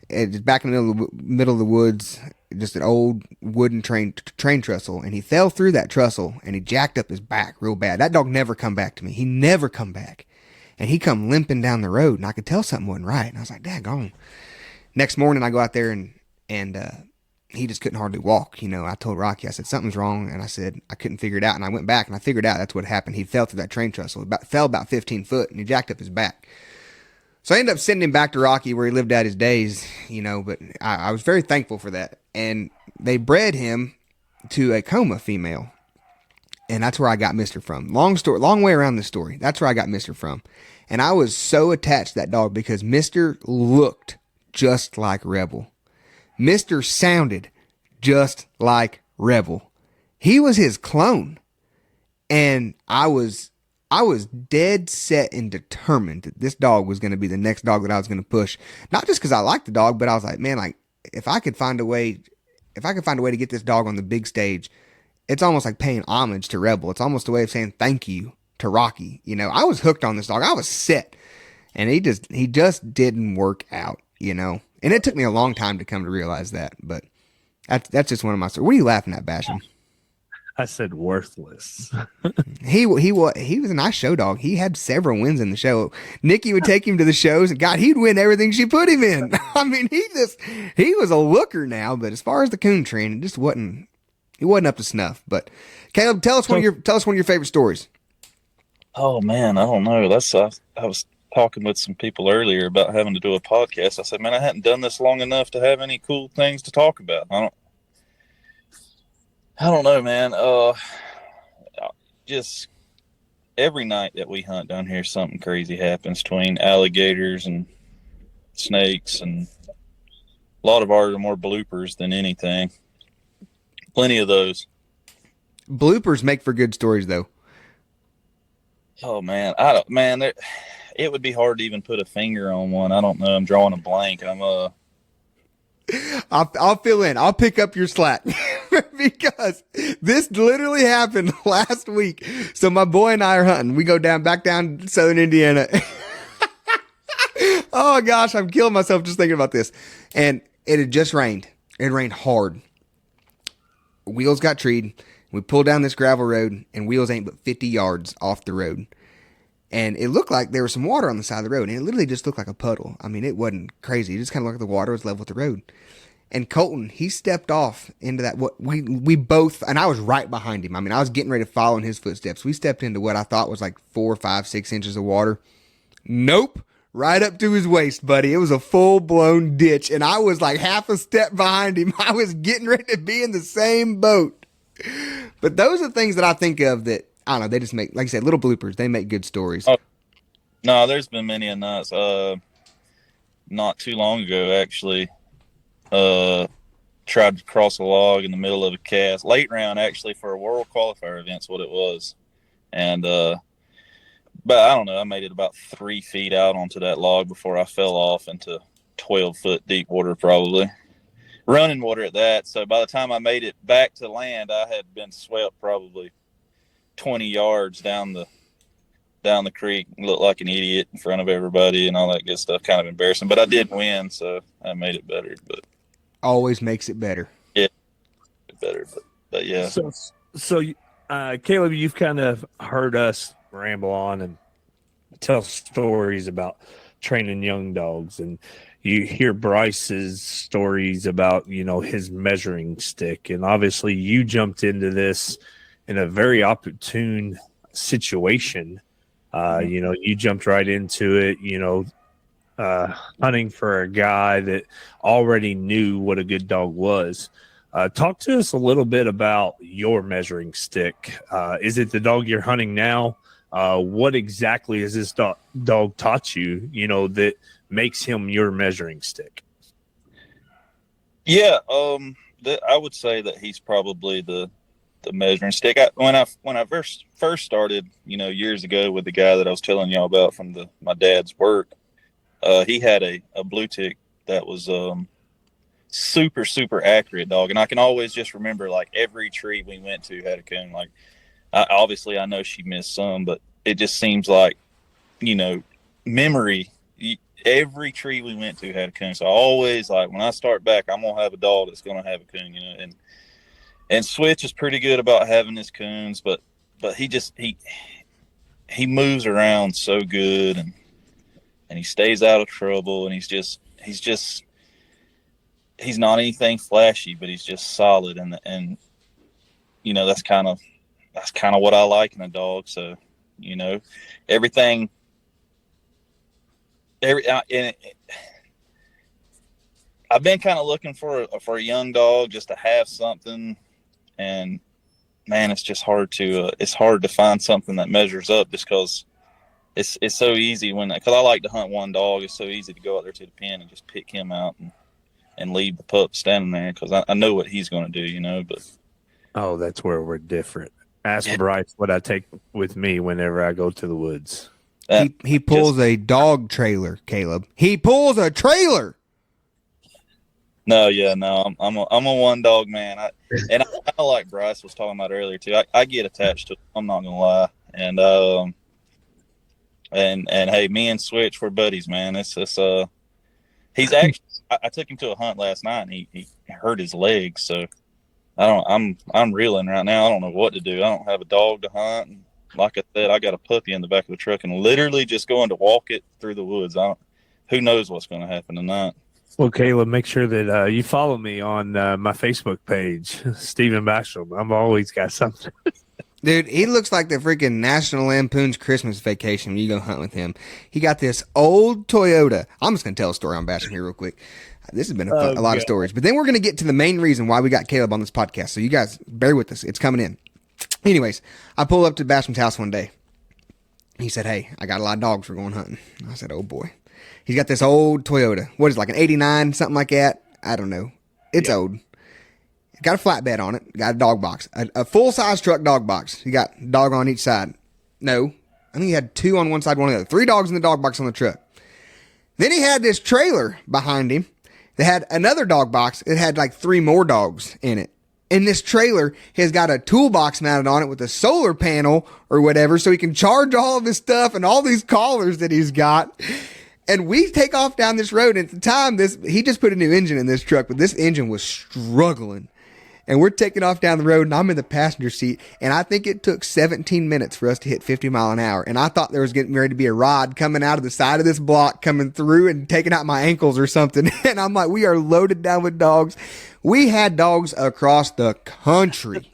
It's back in the middle of the woods, just an old wooden train trestle, and he fell through that trestle, and he jacked up his back real bad. That dog never come back to me. He never come back. And he come limping down the road, and I could tell something wasn't right. And I was like, daggone. Next morning, I go out there, and he just couldn't hardly walk. You know, I told Rocky, I said, something's wrong. And I said, I couldn't figure it out. And I went back and I figured out that's what happened. He fell through that train trestle, fell about 15 foot, and he jacked up his back. So I ended up sending him back to Rocky where he lived out his days, you know, but I was very thankful for that. And they bred him to a coma female. And that's where I got Mr. from. Long way around this story. That's where I got Mr. from. And I was so attached to that dog because Mr. looked just like Rebel. Mr. sounded just like Rebel. He was his clone. And I was dead set and determined that this dog was going to be the next dog that I was going to push. Not just because I liked the dog, but I was like, man, like if I could find a way to get this dog on the big stage, it's almost like paying homage to Rebel. It's almost a way of saying thank you to Rocky. You know, I was hooked on this dog. I was set. And he just didn't work out, you know. And it took me a long time to come to realize that, but that's just one of my stories. What are you laughing at, Basham? I said worthless. He was a nice show dog. He had several wins in the show. Nikki would take him to the shows, and God, he'd win everything she put him in. I mean, he was a looker now, but as far as the coon training, he wasn't up to snuff. But Kaleb, tell us one of your favorite stories. Oh man, I don't know. I was talking with some people earlier about having to do a podcast. I said, man, I hadn't done this long enough to have any cool things to talk about. I don't know, man. Just every night that we hunt down here, something crazy happens between alligators and snakes, and a lot of ours are more bloopers than anything. Plenty of those. Bloopers make for good stories, though. Oh man, I don't. Man, it would be hard to even put a finger on one. I don't know. I'm drawing a blank. I'll fill in. I'll pick up your slack because this literally happened last week. So my boy and I are hunting. We go back down to southern Indiana. Oh gosh, I'm killing myself just thinking about this. And it had just rained. It rained hard. Wheels got treed. We pulled down this gravel road, and Wheels ain't but 50 yards off the road. And it looked like there was some water on the side of the road, and it literally just looked like a puddle. I mean, it wasn't crazy. It just kind of looked like the water was level with the road. And Colton, he stepped off into that. What we both, and I was right behind him. I mean, I was getting ready to follow in his footsteps. We stepped into what I thought was like 4, 5, 6 inches of water. Nope. Right up to his waist, buddy. It was a full-blown ditch, and I was like half a step behind him. I was getting ready to be in the same boat. But those are things that I think of that, I don't know, they just make, like I said, little bloopers. They make good stories. Oh, no, there's been many a nights. Not too long ago, actually, tried to cross a log in the middle of a cast. Late round, actually, for a world qualifier event's what it was. And, but I don't know, I made it about 3 feet out onto that log before I fell off into 12-foot deep water, probably. Running water at that. So by the time I made it back to land, I had been swept probably 20 yards down the creek. Looked like an idiot in front of everybody and all that good stuff. Kind of embarrassing, but I did win, so I made it better. But always makes it better. Yeah, better. But yeah. So Kaleb, you've kind of heard us ramble on and tell stories about training young dogs, and you hear Bryce's stories about, his measuring stick. And obviously you jumped into this in a very opportune situation. You jumped right into it, hunting for a guy that already knew what a good dog was. Talk to us a little bit about your measuring stick. Is it the dog you're hunting now? What exactly has this dog taught you, that makes him your measuring stick? Yeah, I would say that he's probably the measuring stick. When I first started, years ago with the guy that I was telling y'all about from my dad's work, he had a blue tick that was super, super accurate dog, and I can always just remember like every tree we went to had a coon. Like, obviously I know she missed some, but it just seems like, memory. Every tree we went to had a coon. So I always, like, when I start back, I'm gonna have a dog that's gonna have a coon, and Switch is pretty good about having his coons, but he moves around so good, and he stays out of trouble, and he's not anything flashy, but he's just solid, and that's kind of what I like in a dog. So everything. I've been kind of looking for a young dog just to have something, and man, it's just hard to find something that measures up, just because it's so easy because I like to hunt one dog. It's so easy to go out there to the pen and just pick him out and leave the pup standing there, because I know what he's going to do, but. Oh, that's where we're different. Ask Bryce what I take with me whenever I go to the woods. He pulls a dog trailer, Kaleb. He pulls a trailer. No, I'm a one dog man. I like Bryce was talking about earlier too. I get attached to it. I'm not gonna lie, and hey, me and Switch, we're buddies, man. It's just he's actually. I took him to a hunt last night, and he hurt his leg, so I'm reeling right now. I don't know what to do. I don't have a dog to hunt. And like I said, I got a puppy in the back of the truck, and literally just going to walk it through the woods. Who knows what's going to happen tonight? Well, Kaleb, make sure that you follow me on my Facebook page, Stephen Basham. I've always got something. Dude, he looks like the freaking National Lampoon's Christmas Vacation when you go hunt with him. He got this old Toyota. I'm just going to tell a story on Basham here real quick. This has been a lot of stories. But then we're going to get to the main reason why we got Kaleb on this podcast. So you guys, bear with us. It's coming in. Anyways, I pulled up to Basham's house one day. He said, hey, I got a lot of dogs. We're going hunting. I said, oh, boy. He's got this old Toyota. What is it, like an 89, something like that? I don't know. It's old. Got a flatbed on it. Got a dog box. A full-size truck dog box. You got dog on each side. No. I think he had 2 on one side, 1 on the other. 3 dogs in the dog box on the truck. Then he had this trailer behind him that had another dog box. It had like 3 more dogs in it. And this trailer has got a toolbox mounted on it with a solar panel or whatever, so he can charge all of his stuff and all these collars that he's got. And we take off down this road. And at the time, he just put a new engine in this truck, but this engine was struggling. And we're taking off down the road, and I'm in the passenger seat. And I think it took 17 minutes for us to hit 50 mile an hour. And I thought there was getting ready to be a rod coming out of the side of this block, coming through and taking out my ankles or something. And I'm like, we are loaded down with dogs. We had dogs across the country.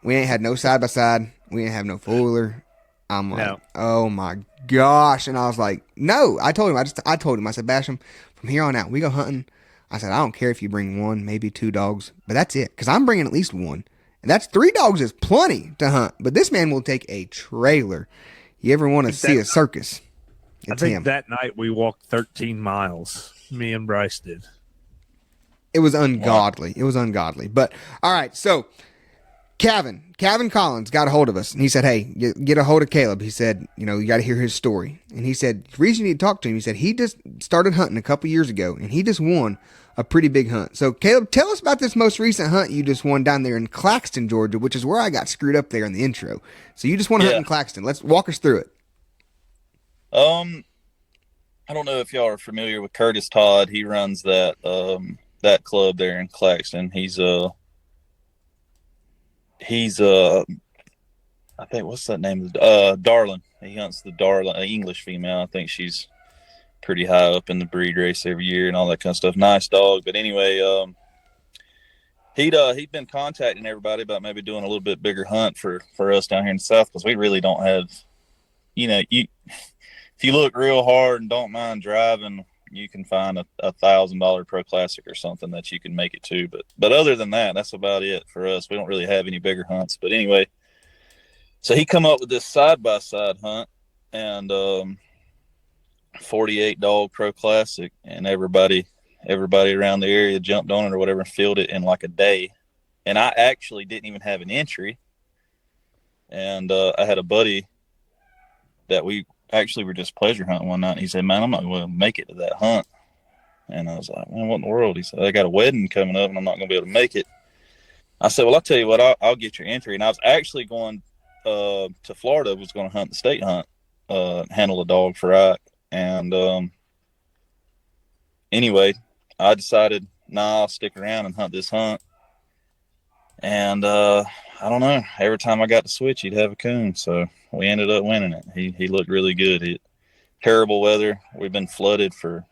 We ain't had no side by side. We ain't have no four-wheeler. I'm like, oh my gosh. And I was like, no. I told him, I said, Basham, from here on out, we go hunting. I said, I don't care if you bring 1, maybe 2 dogs, but that's it. Because I'm bringing at least 1. And that's 3 dogs is plenty to hunt. But this man will take a trailer. You ever want to see a circus? It's I think him. that night we walked 13 miles. Me and Bryce did. It was ungodly. It was ungodly. But, all right, so Kevin Collins got a hold of us, and he said, hey, get a hold of Kaleb. He said, you got to hear his story. And he said, the reason you need to talk to him, he said, he just started hunting a couple years ago, and he just won a pretty big hunt. So, Kaleb, tell us about this most recent hunt you just won down there in Claxton, Georgia, which is where I got screwed up there in the intro. So, you just won a hunt in Claxton. Let's walk us through it. I don't know if y'all are familiar with Curtis Todd. He runs that club there in Claxton. He's I think, what's that name? Darlin. He hunts the Darlin, an English female. I think she's pretty high up in the breed race every year and all that kind of stuff. Nice dog. But anyway, he'd been contacting everybody about maybe doing a little bit bigger hunt for us down here in the South, because we really don't have, if you look real hard and don't mind driving, you can find a $1,000 Pro Classic or something that you can make it to. But other than that, that's about it for us. We don't really have any bigger hunts. But anyway, so he come up with this side-by-side hunt, and 48 dog Pro Classic, and everybody around the area jumped on it or whatever and filled it in like a day. And I actually didn't even have an entry. And I had a buddy that we actually were just pleasure hunting one night, and he said, man, I'm not going to make it to that hunt. And I was like, man, what in the world? He said, I got a wedding coming up and I'm not going to be able to make it. I said, well, I'll tell you what, I'll get your entry. And I was actually going to Florida, was going to hunt the state hunt, handle a dog for Ike. And anyway, I decided, I'll stick around and hunt this hunt. And I don't know, every time I got to switch, he'd have a coon. So we ended up winning it. He looked really good. Terrible weather. We've been flooded for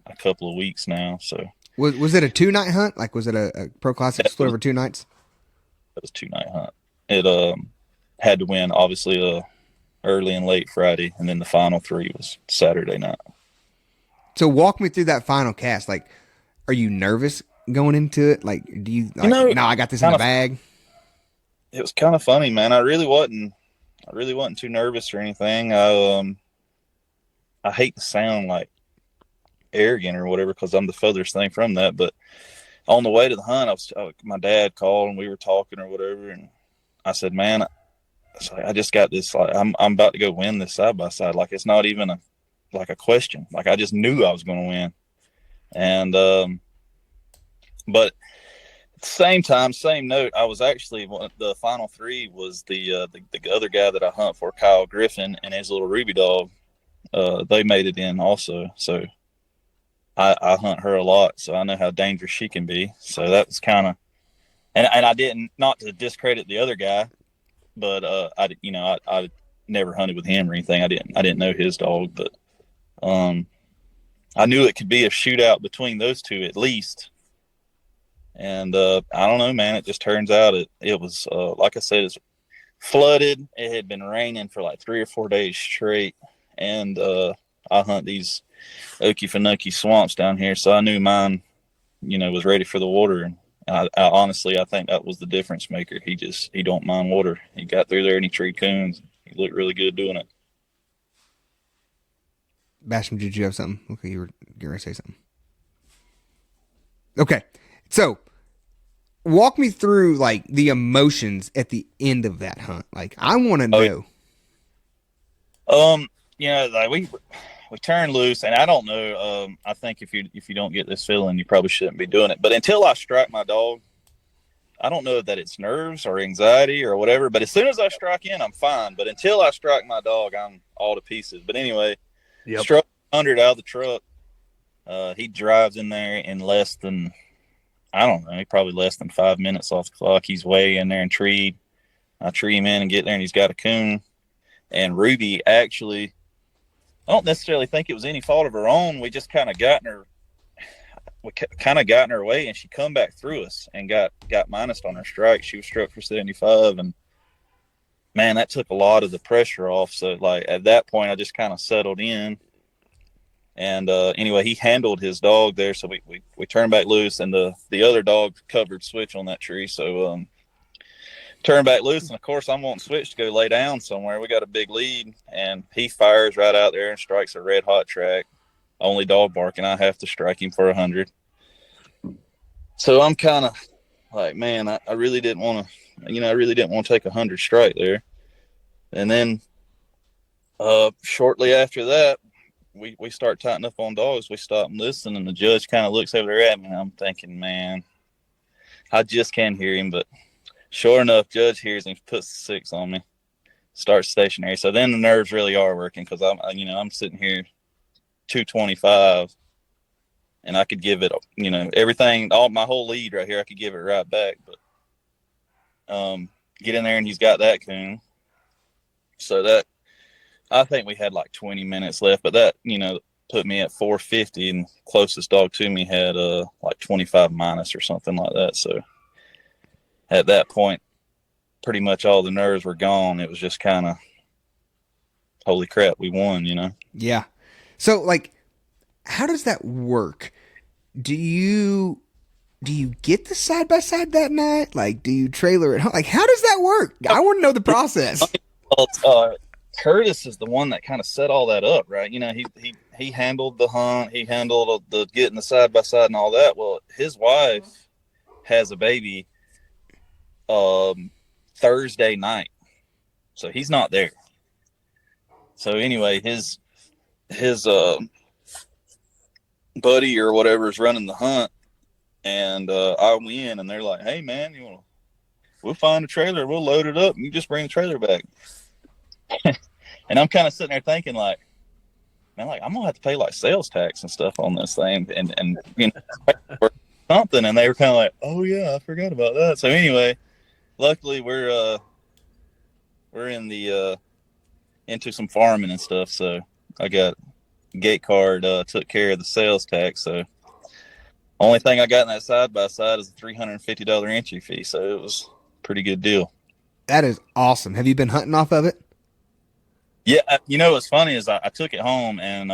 a couple of weeks now. So was it a 2-night hunt? Like, was it a Pro Classic split over 2 nights? It was a 2-night hunt. It had to win, obviously, early and late Friday, and then the final 3 was Saturday night. So walk me through that final cast. Like, are you nervous going into it? Like, do you no, I got this in the bag? It was kind of funny, man. I really wasn't too nervous or anything. I hate to sound like arrogant or whatever, because I'm the furthest thing from that. But on the way to the hunt, my dad called and we were talking or whatever, and I said, man, I just got this. Like, I'm about to go win this side by side. Like, it's not even a question. Like, I just knew I was going to win. And but at the same time, same note, I was actually, the final 3 was the other guy that I hunt for, Kyle Griffin, and his little Ruby dog. They made it in also. So I hunt her a lot, so I know how dangerous she can be. So that was kind of, and I didn't, not to discredit the other guy, but I never hunted with him or anything. I didn't know his dog, but I knew it could be a shootout between those 2 at least. And I don't know, man. It just turns out it was like I said, it's flooded. It had been raining for like 3 or 4 days straight, and I hunt these Okefenokee swamps down here, so I knew mine, was ready for the water. And I honestly, I think that was the difference maker. He don't mind water. He got through there and he treed coons. He looked really good doing it. Basham, did you have something? Okay, you were getting ready to say something. Okay, so walk me through like the emotions at the end of that hunt. Like, I want to know. Like we turn loose, and I don't know. I think if you don't get this feeling, you probably shouldn't be doing it. But until I strike my dog, I don't know that it's nerves or anxiety or whatever. But as soon as I strike in, I'm fine. But until I strike my dog, I'm all to pieces. But anyway, struck 100 out of the truck. He drives in there in less than, I don't know, probably less than 5 minutes off the clock. He's way in there and treed. I tree him in and get there, and he's got a coon. And Ruby actually, I don't necessarily think it was any fault of her own. We just kind of got in her way, and she come back through us and got minused on her strike. She was struck for 75, and man, that took a lot of the pressure off. So like at that point, I just kind of settled in. And anyway, he handled his dog there, so we turned back loose, and the other dog covered switch on that tree. So turned back loose, and of course I'm wanting switch to go lay down somewhere. We got a big lead, and he fires right out there and strikes a red hot track. Only dog barking. I have to strike him for 100. So I'm kind of like, man, I really didn't want to, take 100 strike there. And then shortly after that, we start tightening up on dogs. We stop and listen, and the judge kind of looks over there at me, and I'm thinking, man, I just can't hear him. But sure enough, judge hears him, puts the 6 on me, starts stationary. So then the nerves really are working, because I'm sitting here 225, and I could give it, everything, all my whole lead right here, I could give it right back. But get in there, and he's got that coon. So that, I think we had like 20 minutes left, but that, put me at 450, and closest dog to me had like 25 minus or something like that. So at that point, pretty much all the nerves were gone. It was just kind of, holy crap, we won, Yeah. So like, how does that work? Do you get the side by side that night? Like, do you trailer it home? Like, how does that work? I want to know the process. Curtis is the one that kind of set all that up, right? He handled the hunt, he handled the getting the side by side and all that. Well, his wife has a baby Thursday night, so he's not there. So anyway, his buddy or whatever is running the hunt, and I win, and they're like, "Hey man, we'll find a trailer, we'll load it up, and you just bring the trailer back." And I'm kind of sitting there thinking, like, man, like I'm gonna have to pay like sales tax and stuff on this thing, and or something. And they were kind of like, "Oh yeah, I forgot about that." So anyway, luckily we're in the into some farming and stuff, so I got gate card, took care of the sales tax. So only thing I got in that side by side is a $350 entry fee, so it was a pretty good deal. That is awesome. Have you been hunting off of it? Yeah, what's funny is I took it home, and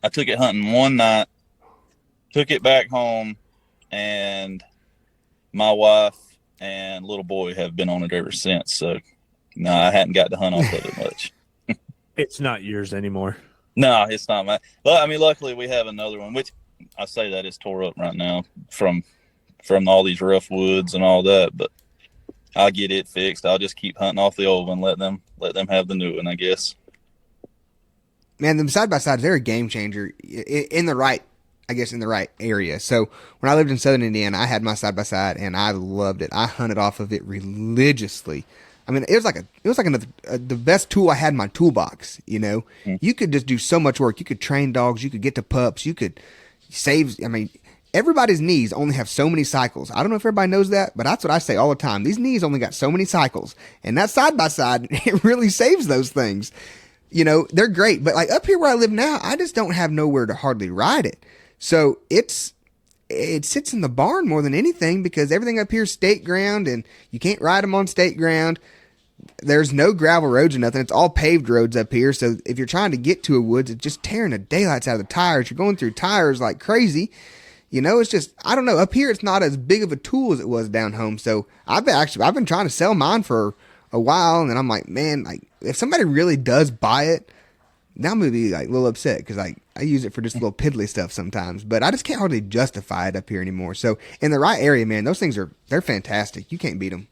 I took it hunting one night, took it back home, and my wife and little boy have been on it ever since. So no, I hadn't got to hunt off of it much. It's not yours anymore. No, it's not mine. But I mean, luckily we have another one, which I say that is tore up right now from all these rough woods and all that. But I'll get it fixed. I'll just keep hunting off the old one. Let them have the new one, I guess. Man, the side by sides, they're a game changer in the right area. So when I lived in Southern Indiana, I had my side by side, and I loved it. I hunted off of it religiously. I mean, it was like the best tool I had in my toolbox. You could just do so much work. You could train dogs. You could get to pups. You could save. I mean, everybody's knees only have so many cycles. I don't know if everybody knows that, but that's what I say all the time. These knees only got so many cycles, and that side by side, it really saves those things. They're great, but like up here where I live now, I just don't have nowhere to hardly ride it. So it sits in the barn more than anything, because everything up here is state ground, and you can't ride them on state ground. There's no gravel roads or nothing. It's all paved roads up here. So if you're trying to get to a woods, it's just tearing the daylights out of the tires. You're going through tires like crazy. It's just, I don't know. Up here, it's not as big of a tool as it was down home. So I've been trying to sell mine for a while, and then I'm like, man, like if somebody really does buy it, now I'm gonna be like a little upset, because like I use it for just little piddly stuff sometimes, but I just can't hardly justify it up here anymore. So in the right area, man, those things they're fantastic. You can't beat them.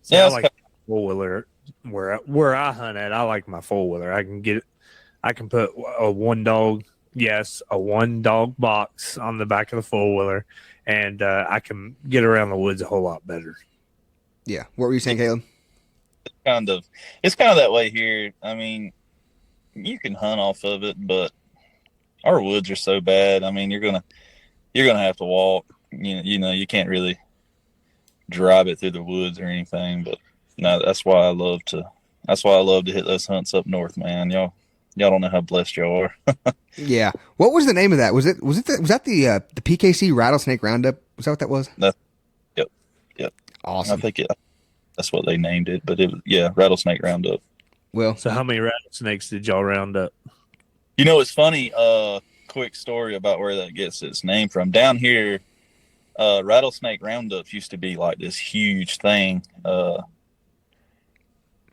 Yeah, I like four-wheeler where I hunt at, I like my four wheeler. I can put a one dog, yes, a one dog box on the back of the four wheeler, and I can get around the woods a whole lot better. Yeah. What were you saying, Kaleb? It's kind of that way here. I mean, you can hunt off of it, but our woods are so bad. I mean, you're gonna have to walk. You can't really drive it through the woods or anything. But no, that's why I love to hit those hunts up north, man. Y'all don't know how blessed y'all are. Yeah. What was the name of that? Was that the PKC Rattlesnake Roundup? Was that what that was? Yep. Awesome. I think that's what they named it. But Rattlesnake Roundup. Well, so how many rattlesnakes did y'all round up? It's funny. Quick story about where that gets its name from. Down here, Rattlesnake Roundup used to be like this huge thing.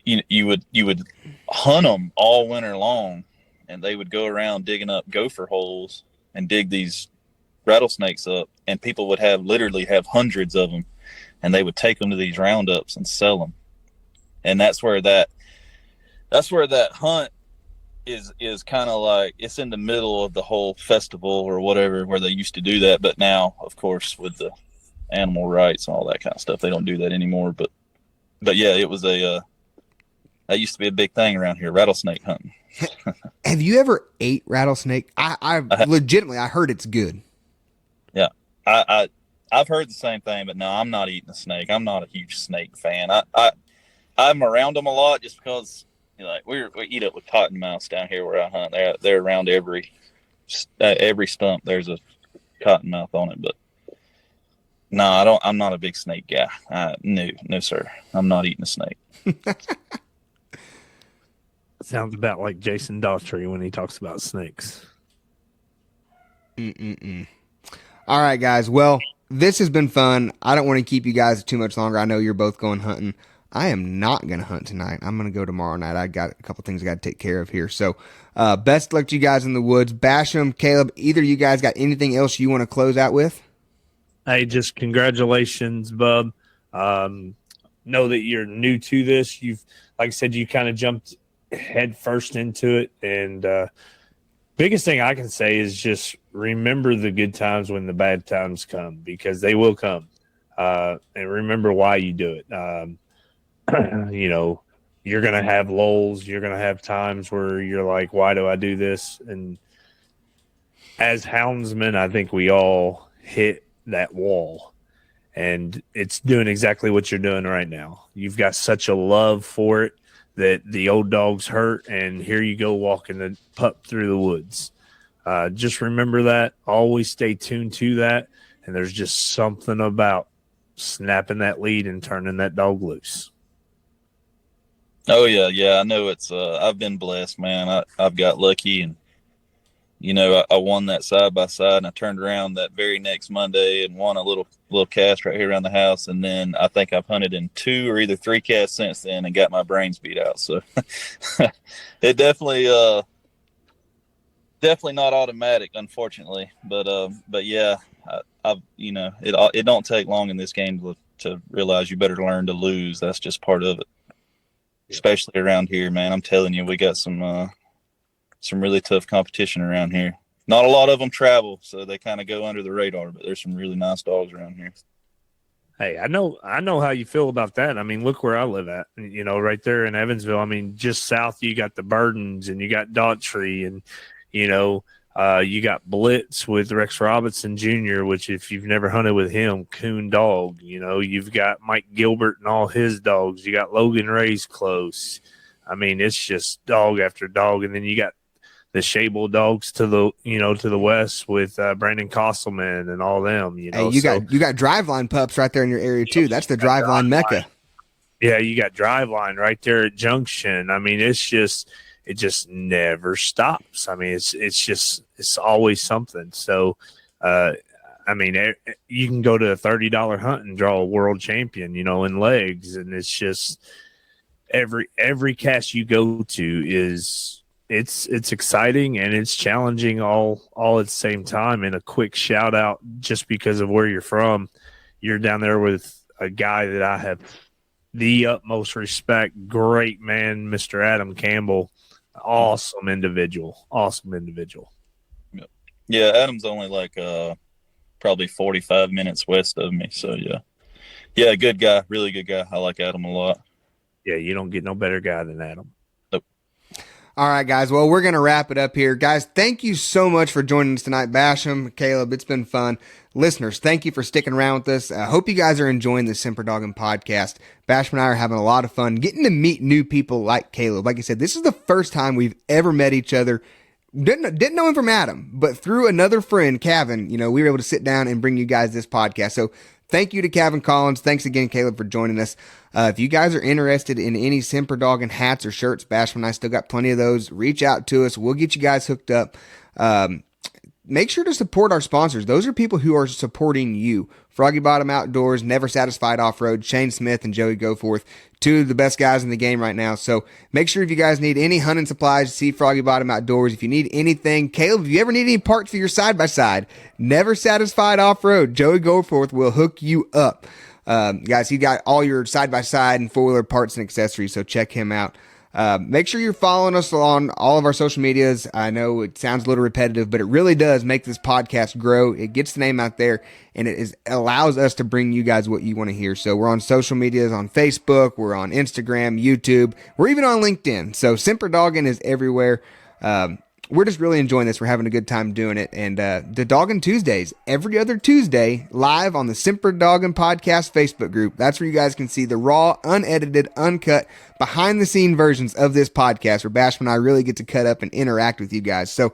You would hunt them all winter long, and they would go around digging up gopher holes and dig these rattlesnakes up, and people would literally have hundreds of them, and they would take them to these roundups and sell them. And that's where that hunt is kind of like, it's in the middle of the whole festival or whatever where they used to do that. But now, of course, with the animal rights and all that kind of stuff, they don't do that anymore. But yeah, it was that used to be a big thing around here, rattlesnake hunting. have you ever ate rattlesnake? I legitimately, I heard it's good. Yeah. I've heard the same thing, but no, I'm not eating a snake. I'm not a huge snake fan. I'm around them a lot just because, we eat up with cottonmouths down here where I hunt. They're around every stump. There's a cottonmouth on it, but no, I'm not a big snake guy. No, sir. I'm not eating a snake. Sounds about like Jason Daughtry when he talks about snakes. All right, guys. Well, this has been fun. I don't want to keep you guys too much longer. I know you're both going hunting. I am not going to hunt tonight. I'm going to go tomorrow night. I got a couple things I got to take care of here. So, best luck to you guys in the woods. Basham, Kaleb, either of you guys got anything else you want to close out with? Hey, just congratulations, bub. Know that you're new to this. Like I said, you kind of jumped head first into it. And biggest thing I can say is just remember the good times when the bad times come, because they will come. And remember why you do it. You're going to have lulls. You're going to have times where you're like, why do I do this? And as houndsmen, I think we all hit that wall, and it's doing exactly what you're doing right now. You've got such a love for it that the old dogs hurt, and here you go walking the pup through the woods. Just remember that. Always stay tuned to that, and there's just something about snapping that lead and turning that dog loose. Oh yeah. I know it's. I've been blessed, man. I've got lucky, and I won that side by side, and I turned around that very next Monday and won a little cast right here around the house. And then I think I've hunted in 2 or either 3 casts since then and got my brains beat out. So it definitely not automatic, unfortunately. But yeah, it don't take long in this game to realize you better learn to lose. That's just part of it. Especially around here, man. I'm telling you, we got some really tough competition around here. Not a lot of them travel, so they kind of go under the radar, but there's some really nice dogs around here. Hey, I know how you feel about that. I mean, look where I live at, right there in Evansville. I mean, just south, you got the Burdens and you got Daughtry, and, you got Blitz with Rex Robinson Jr., which if you've never hunted with him, coon dog, you've got Mike Gilbert and all his dogs. You got Logan Ray's close. I mean, it's just dog after dog. And then you got the Shable dogs to the west with Brandon Kosselman and all them. Hey, you got Driveline pups right there in your area too. That's the Driveline Mecca. Yeah, you got Driveline right there at Junction. I mean, it just never stops. I mean, it's always something. So, I mean, you can go to a $30 hunt and draw a world champion, in legs, and it's just every cast you go to is. It's exciting and it's challenging all at the same time. And a quick shout out, just because of where you're from, you're down there with a guy that I have the utmost respect. Great man, Mr. Adam Campbell. Awesome individual. Yeah, Adam's only like probably 45 minutes west of me. So yeah, good guy, really good guy. I like Adam a lot. Yeah, you don't get no better guy than Adam. All right, guys. Well, we're going to wrap it up here. Guys, thank you so much for joining us tonight. Basham, Kaleb, it's been fun. Listeners, thank you for sticking around with us. I hope you guys are enjoying the Semper Doggin podcast. Basham and I are having a lot of fun getting to meet new people like Kaleb. Like I said, this is the first time we've ever met each other. Didn't know him from Adam, but through another friend, Kevin, we were able to sit down and bring you guys this podcast. So thank you to Kevin Collins. Thanks again, Kaleb, for joining us. If you guys are interested in any Semper Doggin hats or shirts, Basham and I still got plenty of those. Reach out to us. We'll get you guys hooked up. Make sure to support our sponsors. Those are people who are supporting you. Froggy Bottom Outdoors, Never Satisfied Offroad, Shane Smith and Joey Goforth, two of the best guys in the game right now. So make sure if you guys need any hunting supplies, see Froggy Bottom Outdoors. If you need anything, Kaleb, if you ever need any parts for your side-by-side, Never Satisfied Offroad, Joey Goforth will hook you up. Guys, he got all your side-by-side and four-wheeler parts and accessories, so check him out. Make sure you're following us on all of our social medias. I know it sounds a little repetitive, but it really does make this podcast grow. It gets the name out there, and it allows us to bring you guys what you want to hear. So we're on social medias, on Facebook, we're on Instagram, YouTube, we're even on LinkedIn. So Semper Doggin is everywhere. We're just really enjoying this. We're having a good time doing it. And the Doggin Tuesdays, every other Tuesday, live on the Semper Doggin Podcast Facebook group. That's where you guys can see the raw, unedited, uncut, behind-the-scene versions of this podcast where Basham and I really get to cut up and interact with you guys. So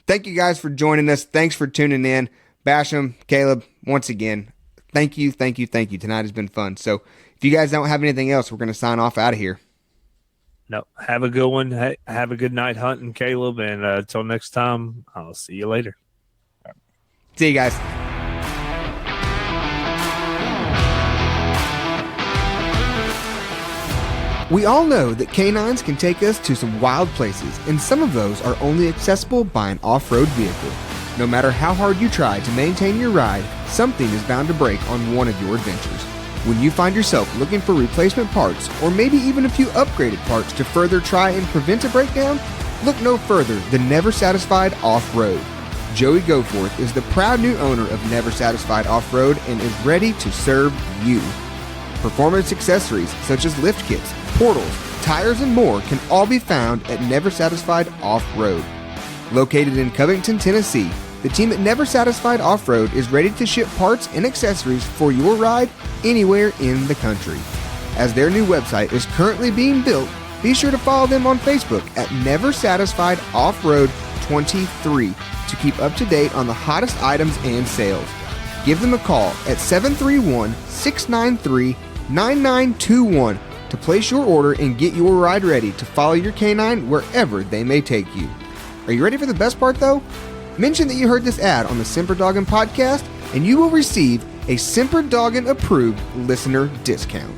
thank you guys for joining us. Thanks for tuning in. Basham, Kaleb, once again, thank you. Tonight has been fun. So if you guys don't have anything else, we're going to sign off out of here. No, have a good one. Have a good night hunting, Kaleb. And until next time, I'll see you later. See you guys. We all know that canines can take us to some wild places, and some of those are only accessible by an off-road vehicle. No matter how hard you try to maintain your ride, something is bound to break on one of your adventures. When you find yourself looking for replacement parts, or maybe even a few upgraded parts to further try and prevent a breakdown, look no further than Never Satisfied Off-Road. Joey Goforth is the proud new owner of Never Satisfied Off-Road and is ready to serve you. Performance accessories such as lift kits, portals, tires, and more can all be found at Never Satisfied Off-Road. Located in Covington, Tennessee, the team at Never Satisfied Off-Road is ready to ship parts and accessories for your ride anywhere in the country. As their new website is currently being built, be sure to follow them on Facebook at Never Satisfied Off-Road 23 to keep up to date on the hottest items and sales. Give them a call at 731-693-9921 to place your order and get your ride ready to follow your canine wherever they may take you. Are you ready for the best part though? Mention that you heard this ad on the Semper Doggin podcast and you will receive a Semper Doggin approved listener discount.